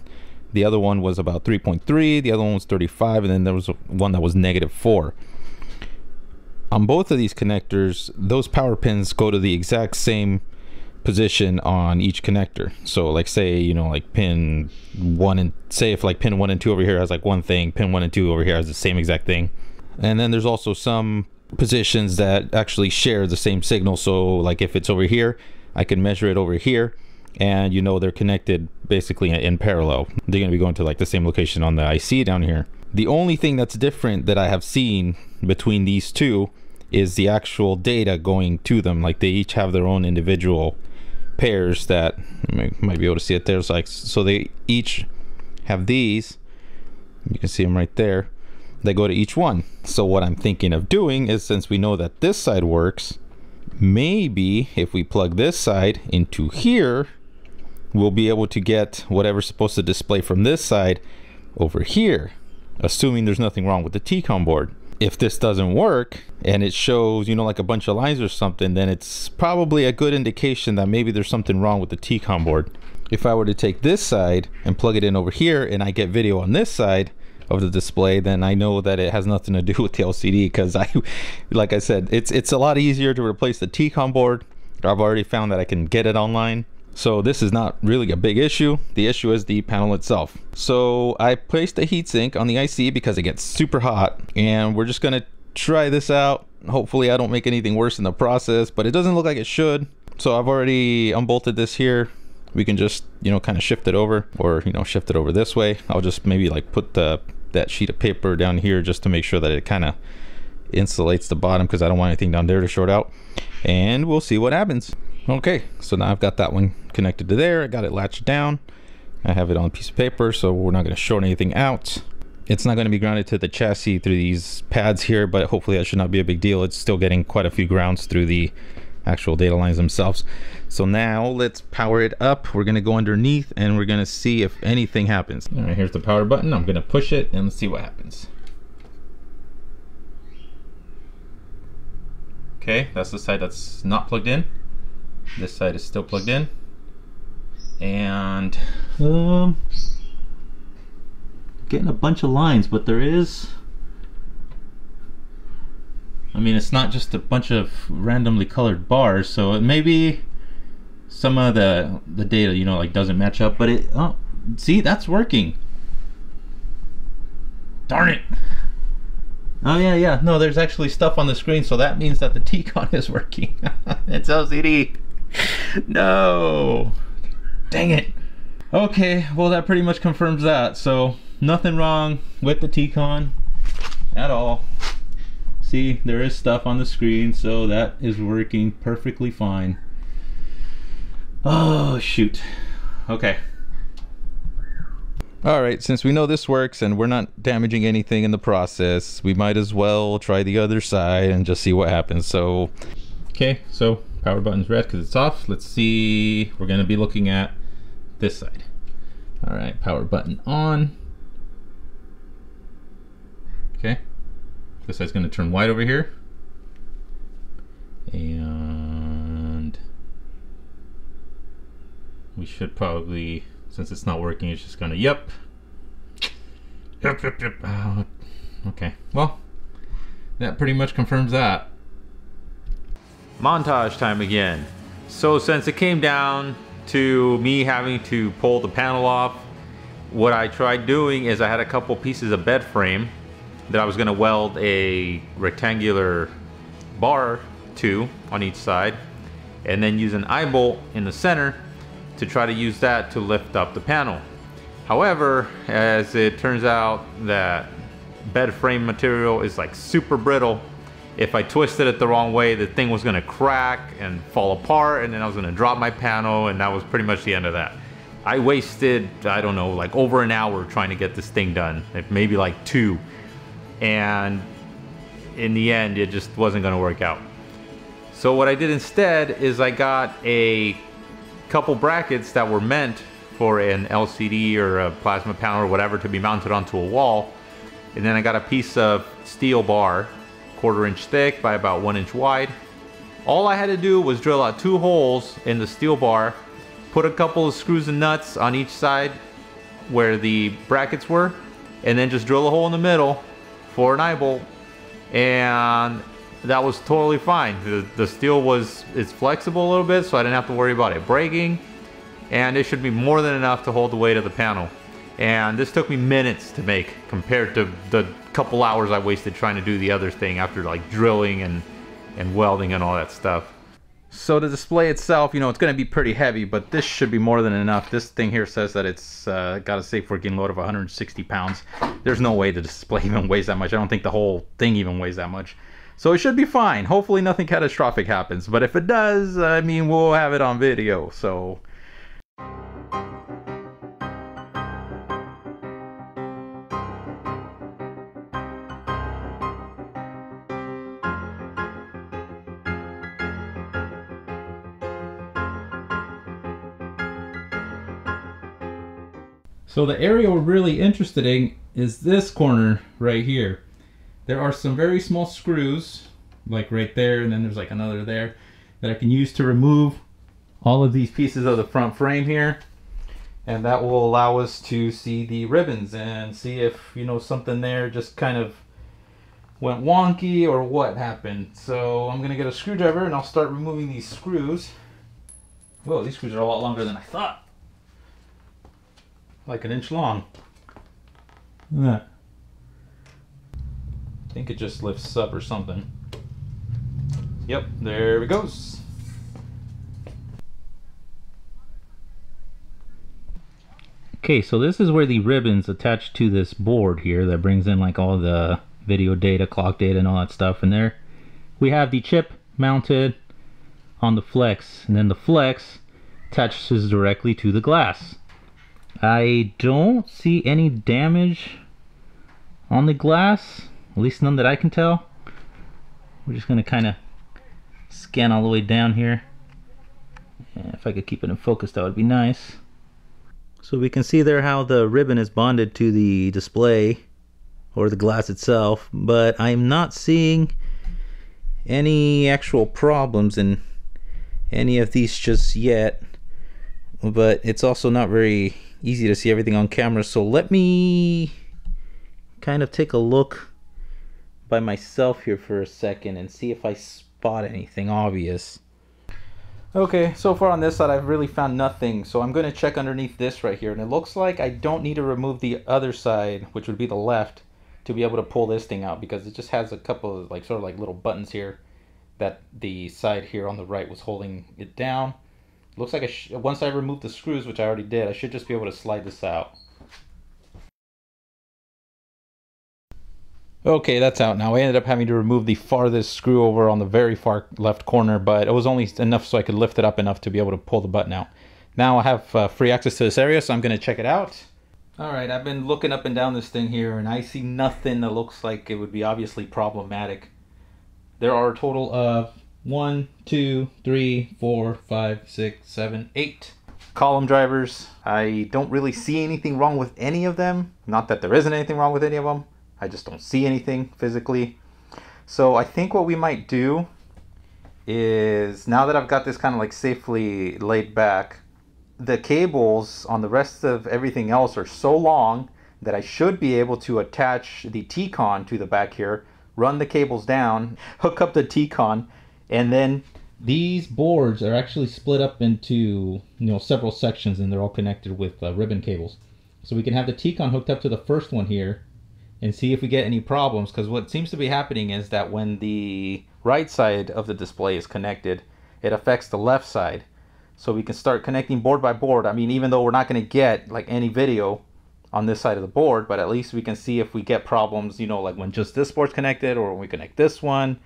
The other one was about 3.3, the other one was 35, and then there was one that was -4. On both of these connectors, those power pins go to the exact same position on each connector. So like, say, you know, like pin 1 and say if like pin 1 and 2 over here has like one thing, pin 1 and 2 over here has the same exact thing. And then there's also some positions that actually share the same signal. So like if it's over here, I can measure it over here, and you know they're connected basically in parallel. They're going to be going to like the same location on the IC down here. The only thing that's different that I have seen between these two is the actual data going to them. Like they each have their own individual pairs that you might be able to see it there. It's like, so they each have these, you can see them right there, they go to each one. So what I'm thinking of doing is, since we know that this side works, maybe if we plug this side into here, we'll be able to get whatever's supposed to display from this side over here, assuming there's nothing wrong with the T-Con board. If this doesn't work and it shows, you know, like a bunch of lines or something, then it's probably a good indication that maybe there's something wrong with the T-Con board. If I were to take this side and plug it in over here and I get video on this side of the display, then I know that it has nothing to do with the LCD, because like I said, it's a lot easier to replace the T-Con board. I've already found that I can get it online, So this is not really a big issue. The issue is the panel itself. So I placed a heatsink on the IC because it gets super hot, and we're just gonna try this out. Hopefully I don't make anything worse in the process, but it doesn't look like it should. So I've already unbolted this here. We can just, you know, kind of shift it over, or, you know, shift it over this way. I'll just maybe like put that sheet of paper down here just to make sure that it kind of insulates the bottom, because I don't want anything down there to short out, and we'll see what happens. Okay, so now I've got that one connected to there. I got it latched down. I have it on a piece of paper, so we're not going to short anything out. It's not going to be grounded to the chassis through these pads here, but hopefully that should not be a big deal. It's still getting quite a few grounds through the actual data lines themselves. So now let's power it up. We're going to go underneath and we're going to see if anything happens. All right, here's the power button. I'm going to push it and see what happens. Okay, that's the side that's not plugged in. This side is still plugged in. And getting a bunch of lines, but there is, I mean, it's not just a bunch of randomly colored bars, so it may be some of the data, you know, like doesn't match up, but it, oh, see, that's working. Darn it. Oh yeah, no, there's actually stuff on the screen, so that means that the T-Con is working. It's LCD. No. Dang it. Okay, well that pretty much confirms that. So nothing wrong with the T-Con at all. See, there is stuff on the screen, so that is working perfectly fine. Oh shoot. Okay. Alright, since we know this works and we're not damaging anything in the process, we might as well try the other side and just see what happens. So, okay, so power button's red because it's off. Let's see, we're going to be looking at this side. Alright, power button on. Okay, this side's going to turn white over here. And we should probably, since it's not working, it's just gonna, yep. Okay, well, that pretty much confirms that. Montage time again. So since it came down to me having to pull the panel off, what I tried doing is I had a couple pieces of bed frame that I was gonna weld a rectangular bar to on each side, and then use an eye bolt in the center to try to use that to lift up the panel. However, as it turns out, that bed frame material is like super brittle. If I twisted it the wrong way, the thing was gonna crack and fall apart, and then I was gonna drop my panel, and that was pretty much the end of that. I wasted, I don't know, like over an hour trying to get this thing done, maybe like 2. And in the end, it just wasn't gonna work out. So what I did instead is I got a couple brackets that were meant for an LCD or a plasma panel or whatever to be mounted onto a wall, and then I got a piece of steel bar 1/4 inch thick by about 1 inch wide. All I had to do was drill out 2 holes in the steel bar, put a couple of screws and nuts on each side where the brackets were, and then just drill a hole in the middle for an eye bolt, and that was totally fine. The steel it's flexible a little bit, so I didn't have to worry about it breaking, and it should be more than enough to hold the weight of the panel. And this took me minutes to make compared to the couple hours I wasted trying to do the other thing after like drilling and welding and all that stuff. So the display itself, you know, it's going to be pretty heavy, but this should be more than enough. This thing here says that it's got a safe working load of 160 pounds. There's no way the display even weighs that much. I don't think the whole thing even weighs that much. So it should be fine. Hopefully nothing catastrophic happens. But if it does, I mean, we'll have it on video. So So the area we're really interested in is this corner right here. There are some very small screws, like right there, and then there's like another there, that I can use to remove all of these pieces of the front frame here. And that will allow us to see the ribbons and see if, you know, something there just kind of went wonky or what happened. So I'm gonna get a screwdriver and I'll start removing these screws. Whoa, these screws are a lot longer than I thought. Like an inch long. Look at that. I think it just lifts up or something. Yep, there it goes. Okay, so this is where the ribbon's attached to this board here that brings in like all the video data, clock data, and all that stuff. And there we have the chip mounted on the flex, and then the flex attaches directly to the glass. I don't see any damage on the glass, at least none that I can tell. We're just gonna kind of scan all the way down here. And if I could keep it in focus, that would be nice. So we can see there how the ribbon is bonded to the display or the glass itself, but I'm not seeing any actual problems in any of these just yet. But it's also not very easy to see everything on camera, so let me kind of take a look by myself here for a second and see if I spot anything obvious. Okay, so far on this side I've really found nothing, so I'm going to check underneath this right here, and it looks like I don't need to remove the other side, which would be the left, to be able to pull this thing out, because it just has a couple of like sort of like little buttons here that the side here on the right was holding it down. Looks like once I remove the screws, which I already did, I should just be able to slide this out. Okay, that's out now. I ended up having to remove the farthest screw over on the very far left corner, but it was only enough so I could lift it up enough to be able to pull the button out. Now I have free access to this area, so I'm going to check it out. Alright, I've been looking up and down this thing here, and I see nothing that looks like it would be obviously problematic. There are a total of 1, 2, 3, 4, 5, 6, 7, 8 column drivers. I don't really see anything wrong with any of them. Not that there isn't anything wrong with any of them. I just don't see anything physically. So I think what we might do is, now that I've got this kind of like safely laid back, the cables on the rest of everything else are so long that I should be able to attach the T-Con to the back here, run the cables down, hook up the T-Con, and then these boards are actually split up into several sections, and they're all connected with ribbon cables. So we can have the T-Con hooked up to the first one here and see if we get any problems, because what seems to be happening is that when the right side of the display is connected, it affects the left side. So we can start connecting board by board. I mean, even though we're not going to get like any video on this side of the board, but at least we can see if we get problems, like when just this board's connected, or when we connect this one.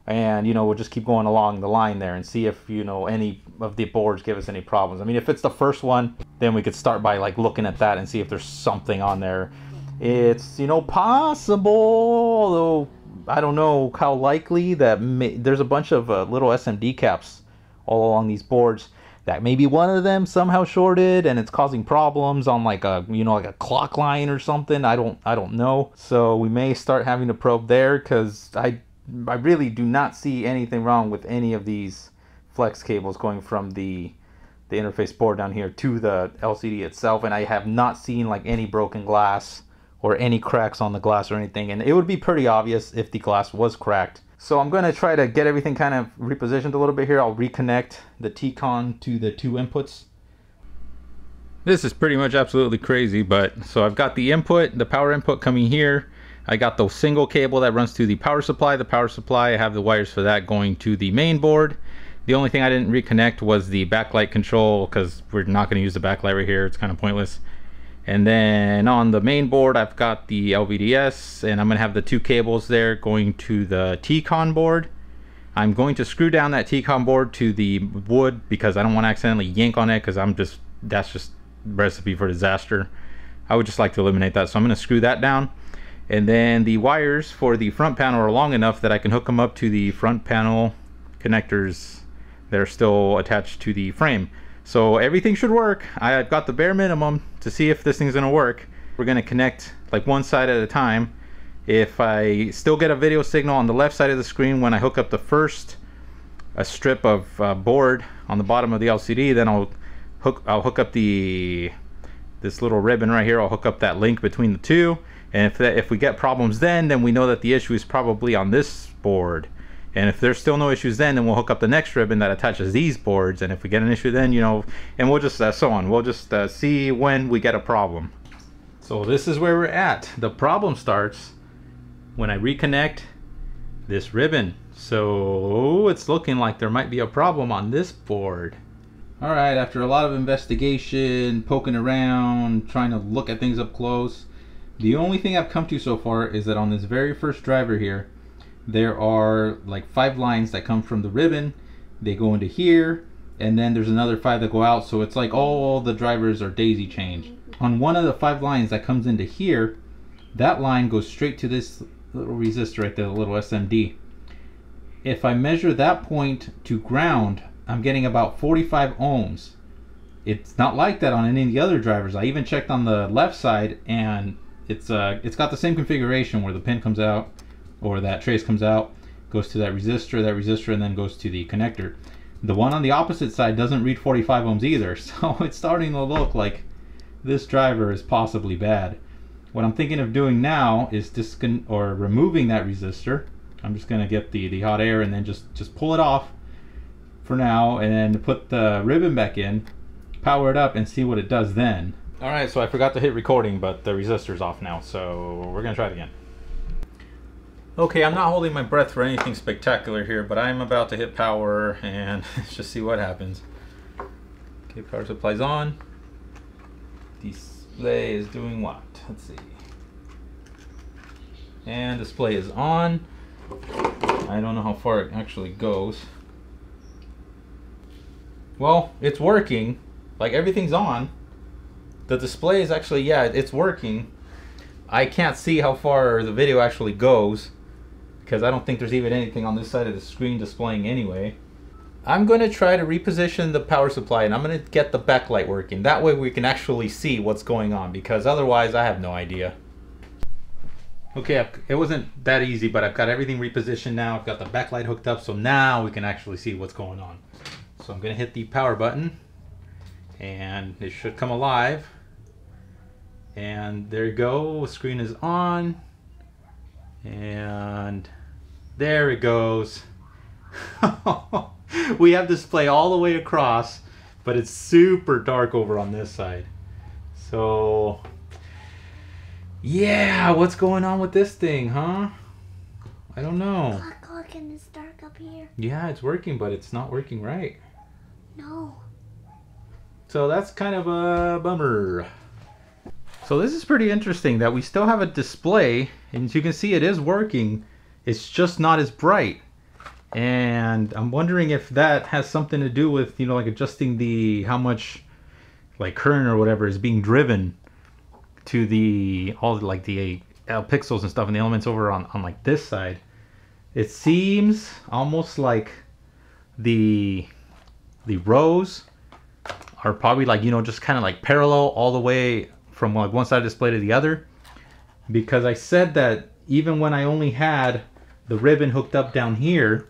And we'll just keep going along the line there and see if any of the boards give us any problems. I mean, if it's the first one, then we could start by like looking at that and see if there's something on there. It's possible, although I don't know how likely that there's a bunch of little SMD caps all along these boards that maybe one of them somehow shorted and it's causing problems on like a like a clock line or something. I don't know. So we may start having to probe there, because I really do not see anything wrong with any of these flex cables going from the interface board down here to the LCD itself, and I have not seen like any broken glass or any cracks on the glass or anything, and it would be pretty obvious if the glass was cracked. So I'm going to try to get everything kind of repositioned a little bit here. I'll reconnect the T-Con to the two inputs. This is pretty much absolutely crazy, but so I've got the input, the power input coming here. I got the single cable that runs to the power supply. The power supply, I have the wires for that going to the main board. The only thing I didn't reconnect was the backlight control, because we're not going to use the backlight right here. It's kind of pointless. And then on the main board, I've got the LVDS, and I'm going to have the two cables there going to the T-Con board. I'm going to screw down that T-Con board to the wood, because I don't want to accidentally yank on it, because that's just recipe for disaster. I would just like to eliminate that. So I'm going to screw that down. And then the wires for the front panel are long enough that I can hook them up to the front panel connectors that are still attached to the frame. So everything should work. I've got the bare minimum to see if this thing's gonna work. We're gonna connect like one side at a time. If I still get a video signal on the left side of the screen when I hook up the first strip of board on the bottom of the LCD, then I'll hook up this little ribbon right here. I'll hook up that link between the two. And if we get problems then we know that the issue is probably on this board. And if there's still no issues then we'll hook up the next ribbon that attaches these boards, and if we get an issue then, you know, and we'll just so on. We'll just see when we get a problem. So this is where we're at. The problem starts when I reconnect this ribbon. So it's looking like there might be a problem on this board. All right, after a lot of investigation, poking around, trying to look at things up close, the only thing I've come to so far is that on this very first driver here, there are like 5 lines that come from the ribbon. They go into here, and then there's another 5 that go out. So it's like all the drivers are daisy chained. On one of the 5 lines that comes into here, that line goes straight to this little resistor right there, the little SMD. If I measure that point to ground, I'm getting about 45 ohms. It's not like that on any of the other drivers. I even checked on the left side, and it's got the same configuration where the pin comes out, or that trace comes out, goes to that resistor, and then goes to the connector. The one on the opposite side doesn't read 45 ohms either, so it's starting to look like this driver is possibly bad. What I'm thinking of doing now is removing that resistor. I'm just going to get the hot air and then just pull it off for now, and then put the ribbon back in, power it up, and see what it does then. Alright, so I forgot to hit recording, but the resistor's off now, so we're going to try it again. Okay, I'm not holding my breath for anything spectacular here, but I'm about to hit power, and let's just see what happens. Okay, power supply's on. Display is doing what? Let's see. And display is on. I don't know how far it actually goes. Well, it's working. Like, everything's on. The display is actually, yeah, it's working. I can't see how far the video actually goes, because I don't think there's even anything on this side of the screen displaying anyway. I'm going to try to reposition the power supply, and I'm going to get the backlight working. That way we can actually see what's going on, because otherwise I have no idea. Okay, it wasn't that easy, but I've got everything repositioned now. I've got the backlight hooked up, so now we can actually see what's going on. So I'm going to hit the power button, and it should come alive. And there you go, screen is on, and there it goes. We have display all the way across, but it's super dark over on this side. So yeah, what's going on with this thing, huh? I don't know. Look, and it's dark up here. Yeah, it's working, but it's not working right. No. So that's kind of a bummer. So this is pretty interesting that we still have a display, and as you can see it is working, it's just not as bright. And I'm wondering if that has something to do with, you know, like adjusting the how much like current or whatever is being driven to the all like the pixels and stuff and the elements over on like this side. It seems almost like the rows are probably like, you know, just kind of like parallel all the way from like one side of the display to the other, because I said that even when I only had the ribbon hooked up down here,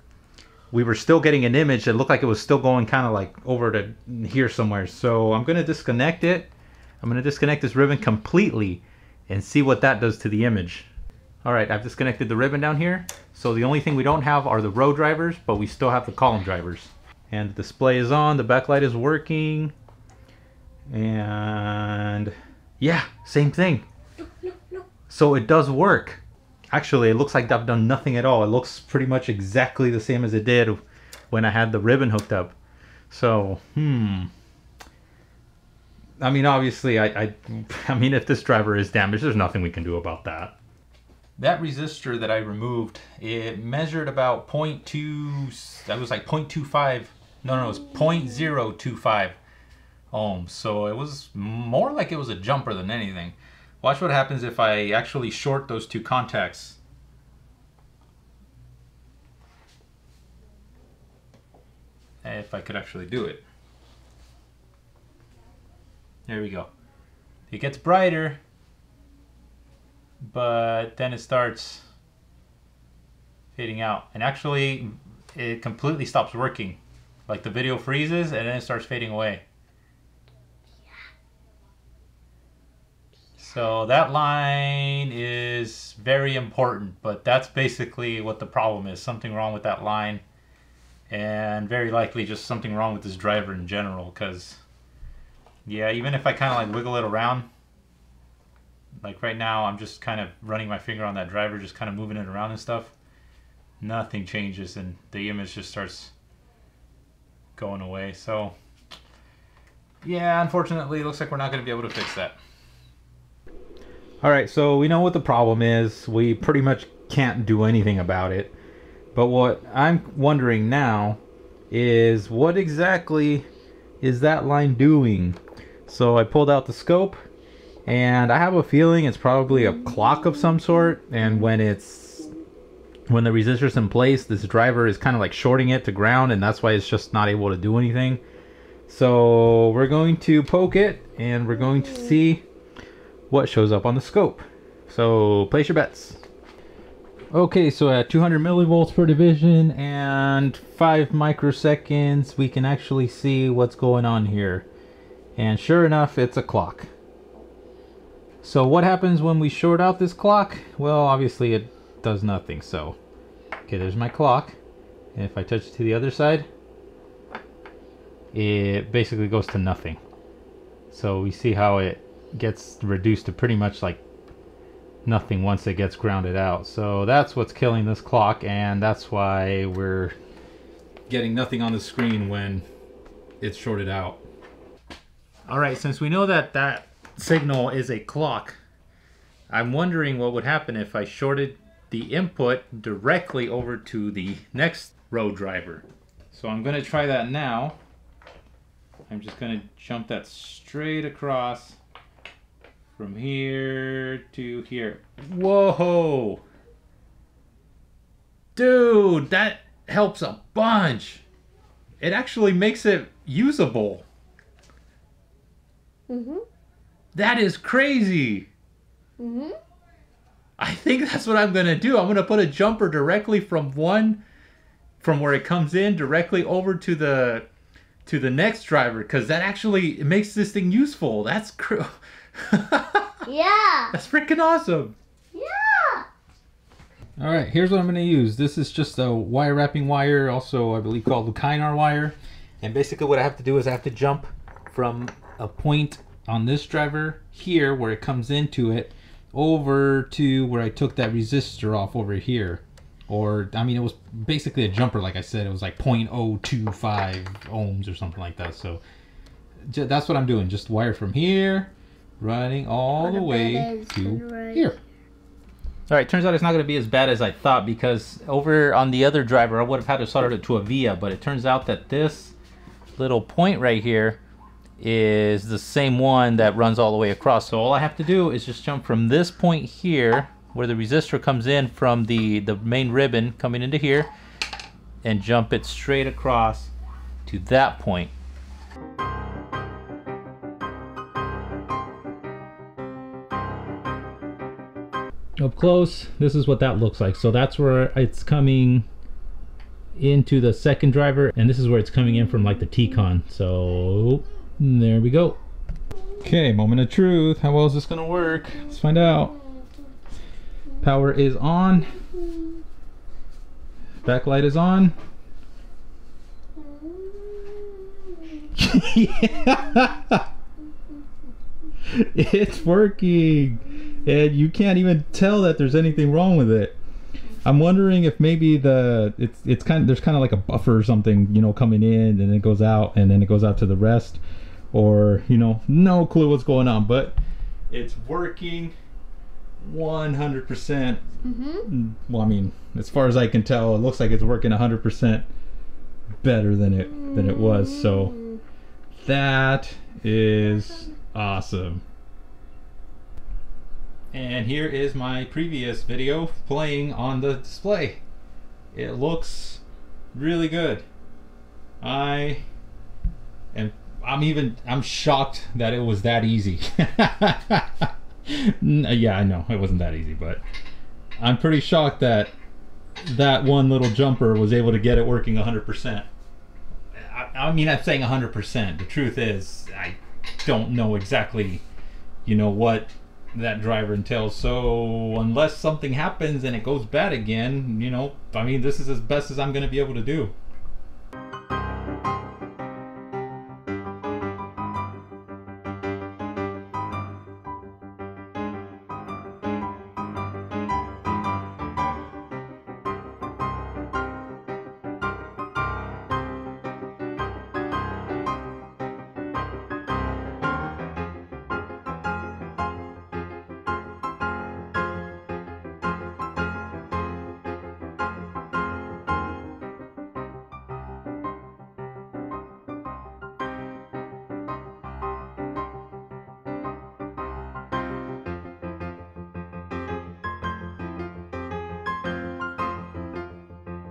we were still getting an image that looked like it was still going kind of like over to here somewhere. So I'm going to disconnect it. I'm going to disconnect this ribbon completely and see what that does to the image. Alright, I've disconnected the ribbon down here. So the only thing we don't have are the row drivers, but we still have the column drivers. And the display is on, the backlight is working. And yeah, same thing. So it does work. Actually, it looks like I've done nothing at all. It looks pretty much exactly the same as it did when I had the ribbon hooked up. So, I mean, obviously, I mean, if this driver is damaged, there's nothing we can do about that. That resistor that I removed, it measured about 0.2, that was like 0.25, no, it was 0.025 ohms. So it was more like it was a jumper than anything. Watch what happens if I actually short those two contacts. If I could actually do it. There we go. It gets brighter, but then it starts fading out. And actually, it completely stops working. Like the video freezes and then it starts fading away. So that line is very important, but that's basically what the problem is. Something wrong with that line, and very likely just something wrong with this driver in general, because yeah, even if I kind of like wiggle it around, like right now I'm just kind of running my finger on that driver, just kind of moving it around and stuff, nothing changes and the image just starts going away. So yeah, unfortunately it looks like we're not going to be able to fix that. Alright, so we know what the problem is. We pretty much can't do anything about it. But what I'm wondering now is what exactly is that line doing? So I pulled out the scope and I have a feeling it's probably a clock of some sort, and when the resistor's in place, this driver is kind of like shorting it to ground, and that's why it's just not able to do anything. So we're going to poke it and we're going to see what shows up on the scope. So place your bets. Okay, so at 200 millivolts per division and 5 microseconds, we can actually see what's going on here. And sure enough, it's a clock. So what happens when we short out this clock? Well, obviously it does nothing. So, okay, there's my clock. And if I touch it to the other side, it basically goes to nothing. So we see how it gets reduced to pretty much like nothing once it gets grounded out. So that's what's killing this clock, and that's why we're getting nothing on the screen when it's shorted out. Alright, since we know that that signal is a clock, I'm wondering what would happen if I shorted the input directly over to the next row driver. So I'm going to try that now. I'm just going to jump that straight across from here to here. Whoa! Dude, that helps a bunch. It actually makes it usable. That is crazy. I think that's what I'm gonna do. I'm gonna put a jumper directly from where it comes in directly over to the next driver, because that actually makes this thing useful. That's Yeah. That's freaking awesome. Yeah. Alright, here's what I'm going to use. This is just a wire wrapping wire, also I believe called the Kynar wire. And basically what I have to do is I have to jump from a point on this driver here where it comes into it over to where I took that resistor off over here. Or, I mean, it was basically a jumper, like I said. It was like 0.025 ohms or something like that. So that's what I'm doing. Just wire from here, running all the way to here. Alright, turns out it's not going to be as bad as I thought, because over on the other driver I would have had to solder it to a via, but it turns out that this little point right here is the same one that runs all the way across. So all I have to do is just jump from this point here where the resistor comes in from the main ribbon coming into here, and jump it straight across to that point. Up close, this is what that looks like. So that's where it's coming into the second driver, and this is where it's coming in from like the T-Con. So there we go. Okay, moment of truth. How well is this gonna work? Let's find out. Power is on. Backlight is on. Yeah. It's working, and you can't even tell that there's anything wrong with it. I'm wondering if maybe there's kind of like a buffer or something, you know, coming in and it goes out, and then it goes out to the rest, or, you know, no clue what's going on, but it's working 100%. Well, I mean, as far as I can tell, it looks like it's working 100% better than it was. So that is awesome. And here is my previous video playing on the display. It looks really good. I'm shocked that it was that easy. Yeah, I know it wasn't that easy, but I'm pretty shocked that that one little jumper was able to get it working 100%. I mean, I'm saying 100%. The truth is, I don't know exactly, you know, what that driver entails. So unless something happens and it goes bad again, you know, I mean, this is as best as I'm going to be able to do.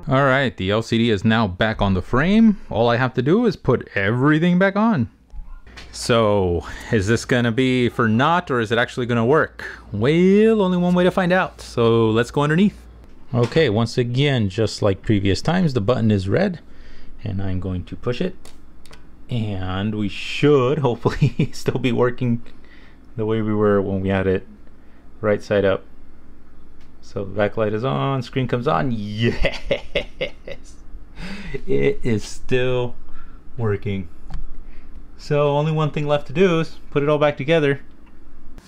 All right, the LCD is now back on the frame. All I have to do is put everything back on. So, is this gonna be for naught or is it actually gonna work? Well, only one way to find out. So let's go underneath. Okay, once again, just like previous times, the button is red and I'm going to push it. And we should hopefully still be working the way we were when we had it right side up. So the backlight is on, screen comes on. Yes! It is still working. So only one thing left to do is put it all back together.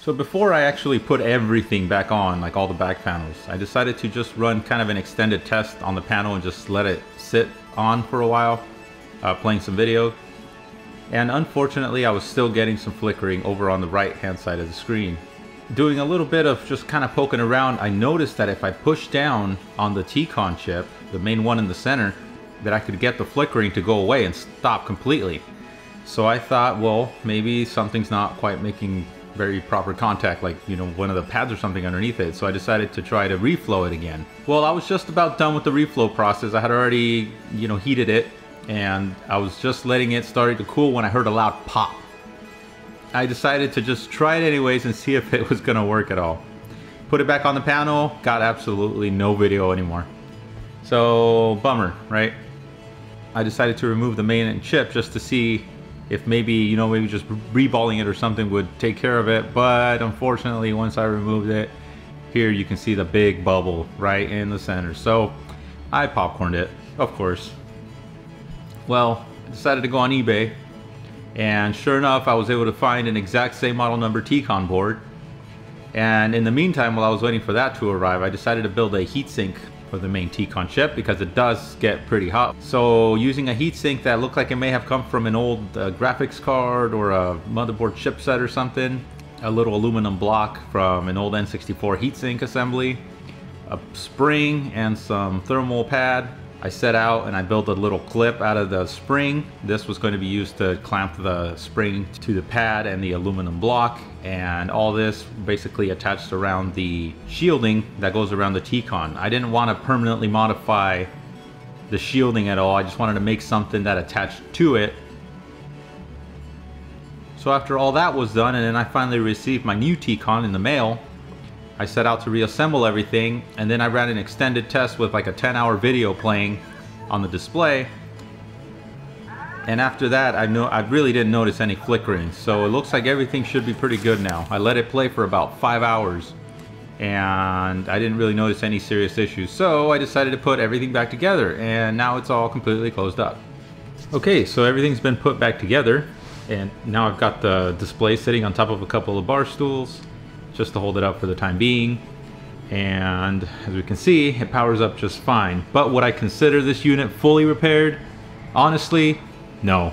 So before I actually put everything back on, like all the back panels, I decided to just run kind of an extended test on the panel and just let it sit on for a while, playing some video. And unfortunately, I was still getting some flickering over on the right hand side of the screen. Doing a little bit of just kind of poking around, I noticed that if I push down on the T-Con chip, the main one in the center, that I could get the flickering to go away and stop completely. So I thought, well, maybe something's not quite making very proper contact, like, you know, one of the pads or something underneath it. So I decided to try to reflow it again. Well, I was just about done with the reflow process. I had already, you know, heated it, and I was just letting it start to cool when I heard a loud pop. I decided to just try it anyways and see if it was gonna work at all. Put it back on the panel, got absolutely no video anymore. So, bummer, right? I decided to remove the main chip just to see if maybe, you know, maybe just reballing it or something would take care of it. But unfortunately, once I removed it, here you can see the big bubble right in the center. So I popcorned it, of course. Well, I decided to go on eBay. And sure enough, I was able to find an exact same model number T-Con board. And in the meantime, while I was waiting for that to arrive, I decided to build a heatsink for the main T-Con chip because it does get pretty hot. So using a heatsink that looked like it may have come from an old graphics card or a motherboard chipset or something, a little aluminum block from an old N64 heatsink assembly, a spring and some thermal pad, I set out and I built a little clip out of the spring. This was going to be used to clamp the spring to the pad and the aluminum block, and all this basically attached around the shielding that goes around the T-Con. I didn't want to permanently modify the shielding at all. I just wanted to make something that attached to it. So after all that was done, and then I finally received my new T-Con in the mail, I set out to reassemble everything, and then I ran an extended test with like a 10-hour video playing on the display. And after that, I really didn't notice any flickering. So it looks like everything should be pretty good now. I let it play for about 5 hours, and I didn't really notice any serious issues. So I decided to put everything back together, and now it's all completely closed up. Okay, so everything's been put back together, and now I've got the display sitting on top of a couple of bar stools, just to hold it up for the time being. And as we can see, it powers up just fine. But would I consider this unit fully repaired? Honestly, no.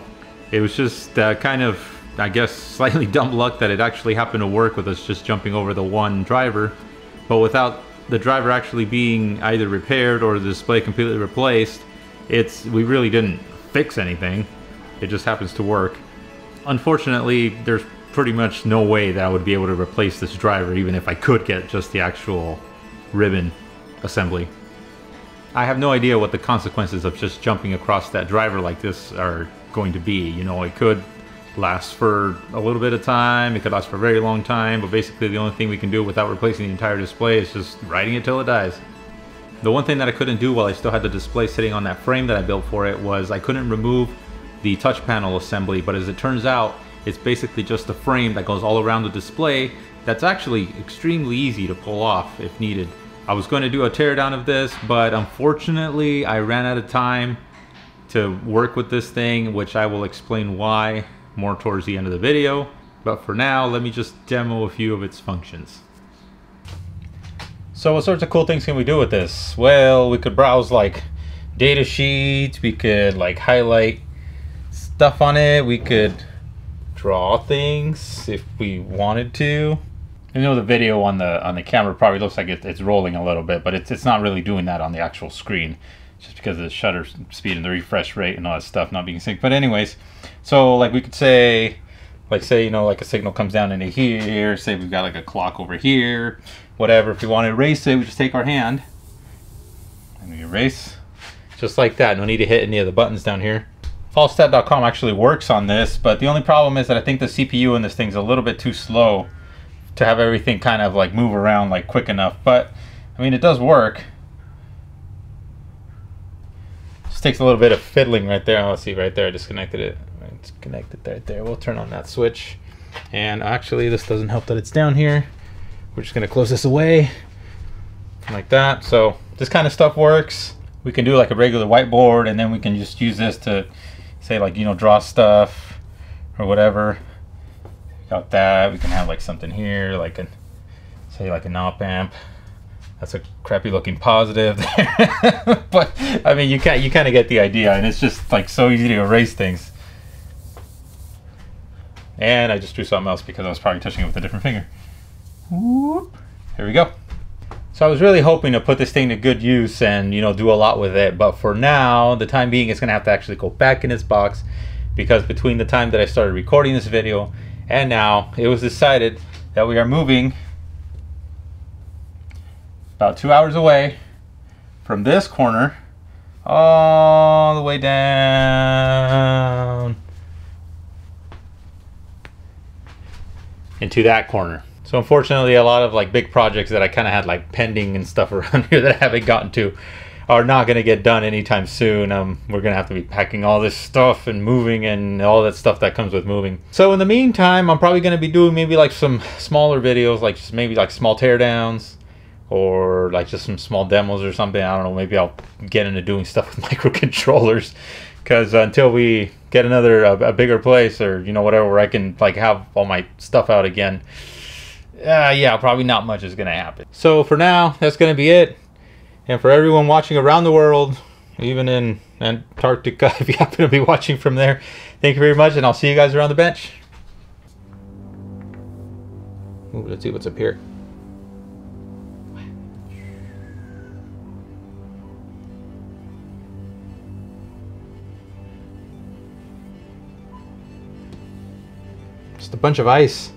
It was just kind of, I guess, slightly dumb luck that it actually happened to work with us just jumping over the one driver. But without the driver actually being either repaired or the display completely replaced, we really didn't fix anything. It just happens to work. Unfortunately, there's pretty much no way that I would be able to replace this driver, even if I could get just the actual ribbon assembly. I have no idea what the consequences of just jumping across that driver like this are going to be. You know, it could last for a little bit of time, it could last for a very long time, but basically the only thing we can do without replacing the entire display is just riding it till it dies. The one thing that I couldn't do while I still had the display sitting on that frame that I built for it was I couldn't remove the touch panel assembly, but as it turns out, It's basically just a frame that goes all around the display that's actually extremely easy to pull off if needed. I was going to do a teardown of this, but unfortunately I ran out of time to work with this thing, which I will explain why more towards the end of the video. But for now, let me just demo a few of its functions. So what sorts of cool things can we do with this? Well, we could browse like data sheets, we could like highlight stuff on it, we could draw things if we wanted to. I know the video on the camera probably looks like it's rolling a little bit, but it's not really doing that on the actual screen, just because of the shutter speed and the refresh rate and all that stuff not being synced. But anyways, so like we could say, you know, like a signal comes down into here, say we've got like a clock over here, whatever. If we want to erase it, we just take our hand and we erase, just like that. No need to hit any of the buttons down here. Fallstat.com actually works on this, but the only problem is that I think the CPU in this thing's a little bit too slow to have everything kind of like move around like quick enough. But I mean, it does work. Just takes a little bit of fiddling right there. Oh, let's see, right there I disconnected it. It's connected right there. We'll turn on that switch. And actually this doesn't help that it's down here. We're just gonna close this away like that. So this kind of stuff works. We can do like a regular whiteboard, and then we can just use this to say, like, you know, draw stuff or whatever. Got that. We can have like something here, like a, say like an op amp. That's a crappy looking positive there. But I mean, you kind of get the idea, and it's just like so easy to erase things. And I just drew something else because I was probably touching it with a different finger. Whoop. Here we go. So I was really hoping to put this thing to good use and, you know, do a lot with it. But for now, the time being, it's going to have to actually go back in its box, because between the time that I started recording this video and now, it was decided that we are moving about 2 hours away from this corner all the way down into that corner. So unfortunately, a lot of like big projects that I kind of had like pending and stuff around here that I haven't gotten to are not going to get done anytime soon. We're going to have to be packing all this stuff and moving and all that stuff that comes with moving. So in the meantime, I'm probably going to be doing maybe like some smaller videos, like just maybe like small teardowns, or like just some small demos or something. I don't know, maybe I'll get into doing stuff with microcontrollers, because until we get another a bigger place, or, you know, whatever, where I can like have all my stuff out again, yeah, probably not much is going to happen. So for now, that's going to be it. And for everyone watching around the world, even in Antarctica, if you happen to be watching from there, thank you very much, and I'll see you guys around the bench. Ooh, let's see what's up here. Just a bunch of ice.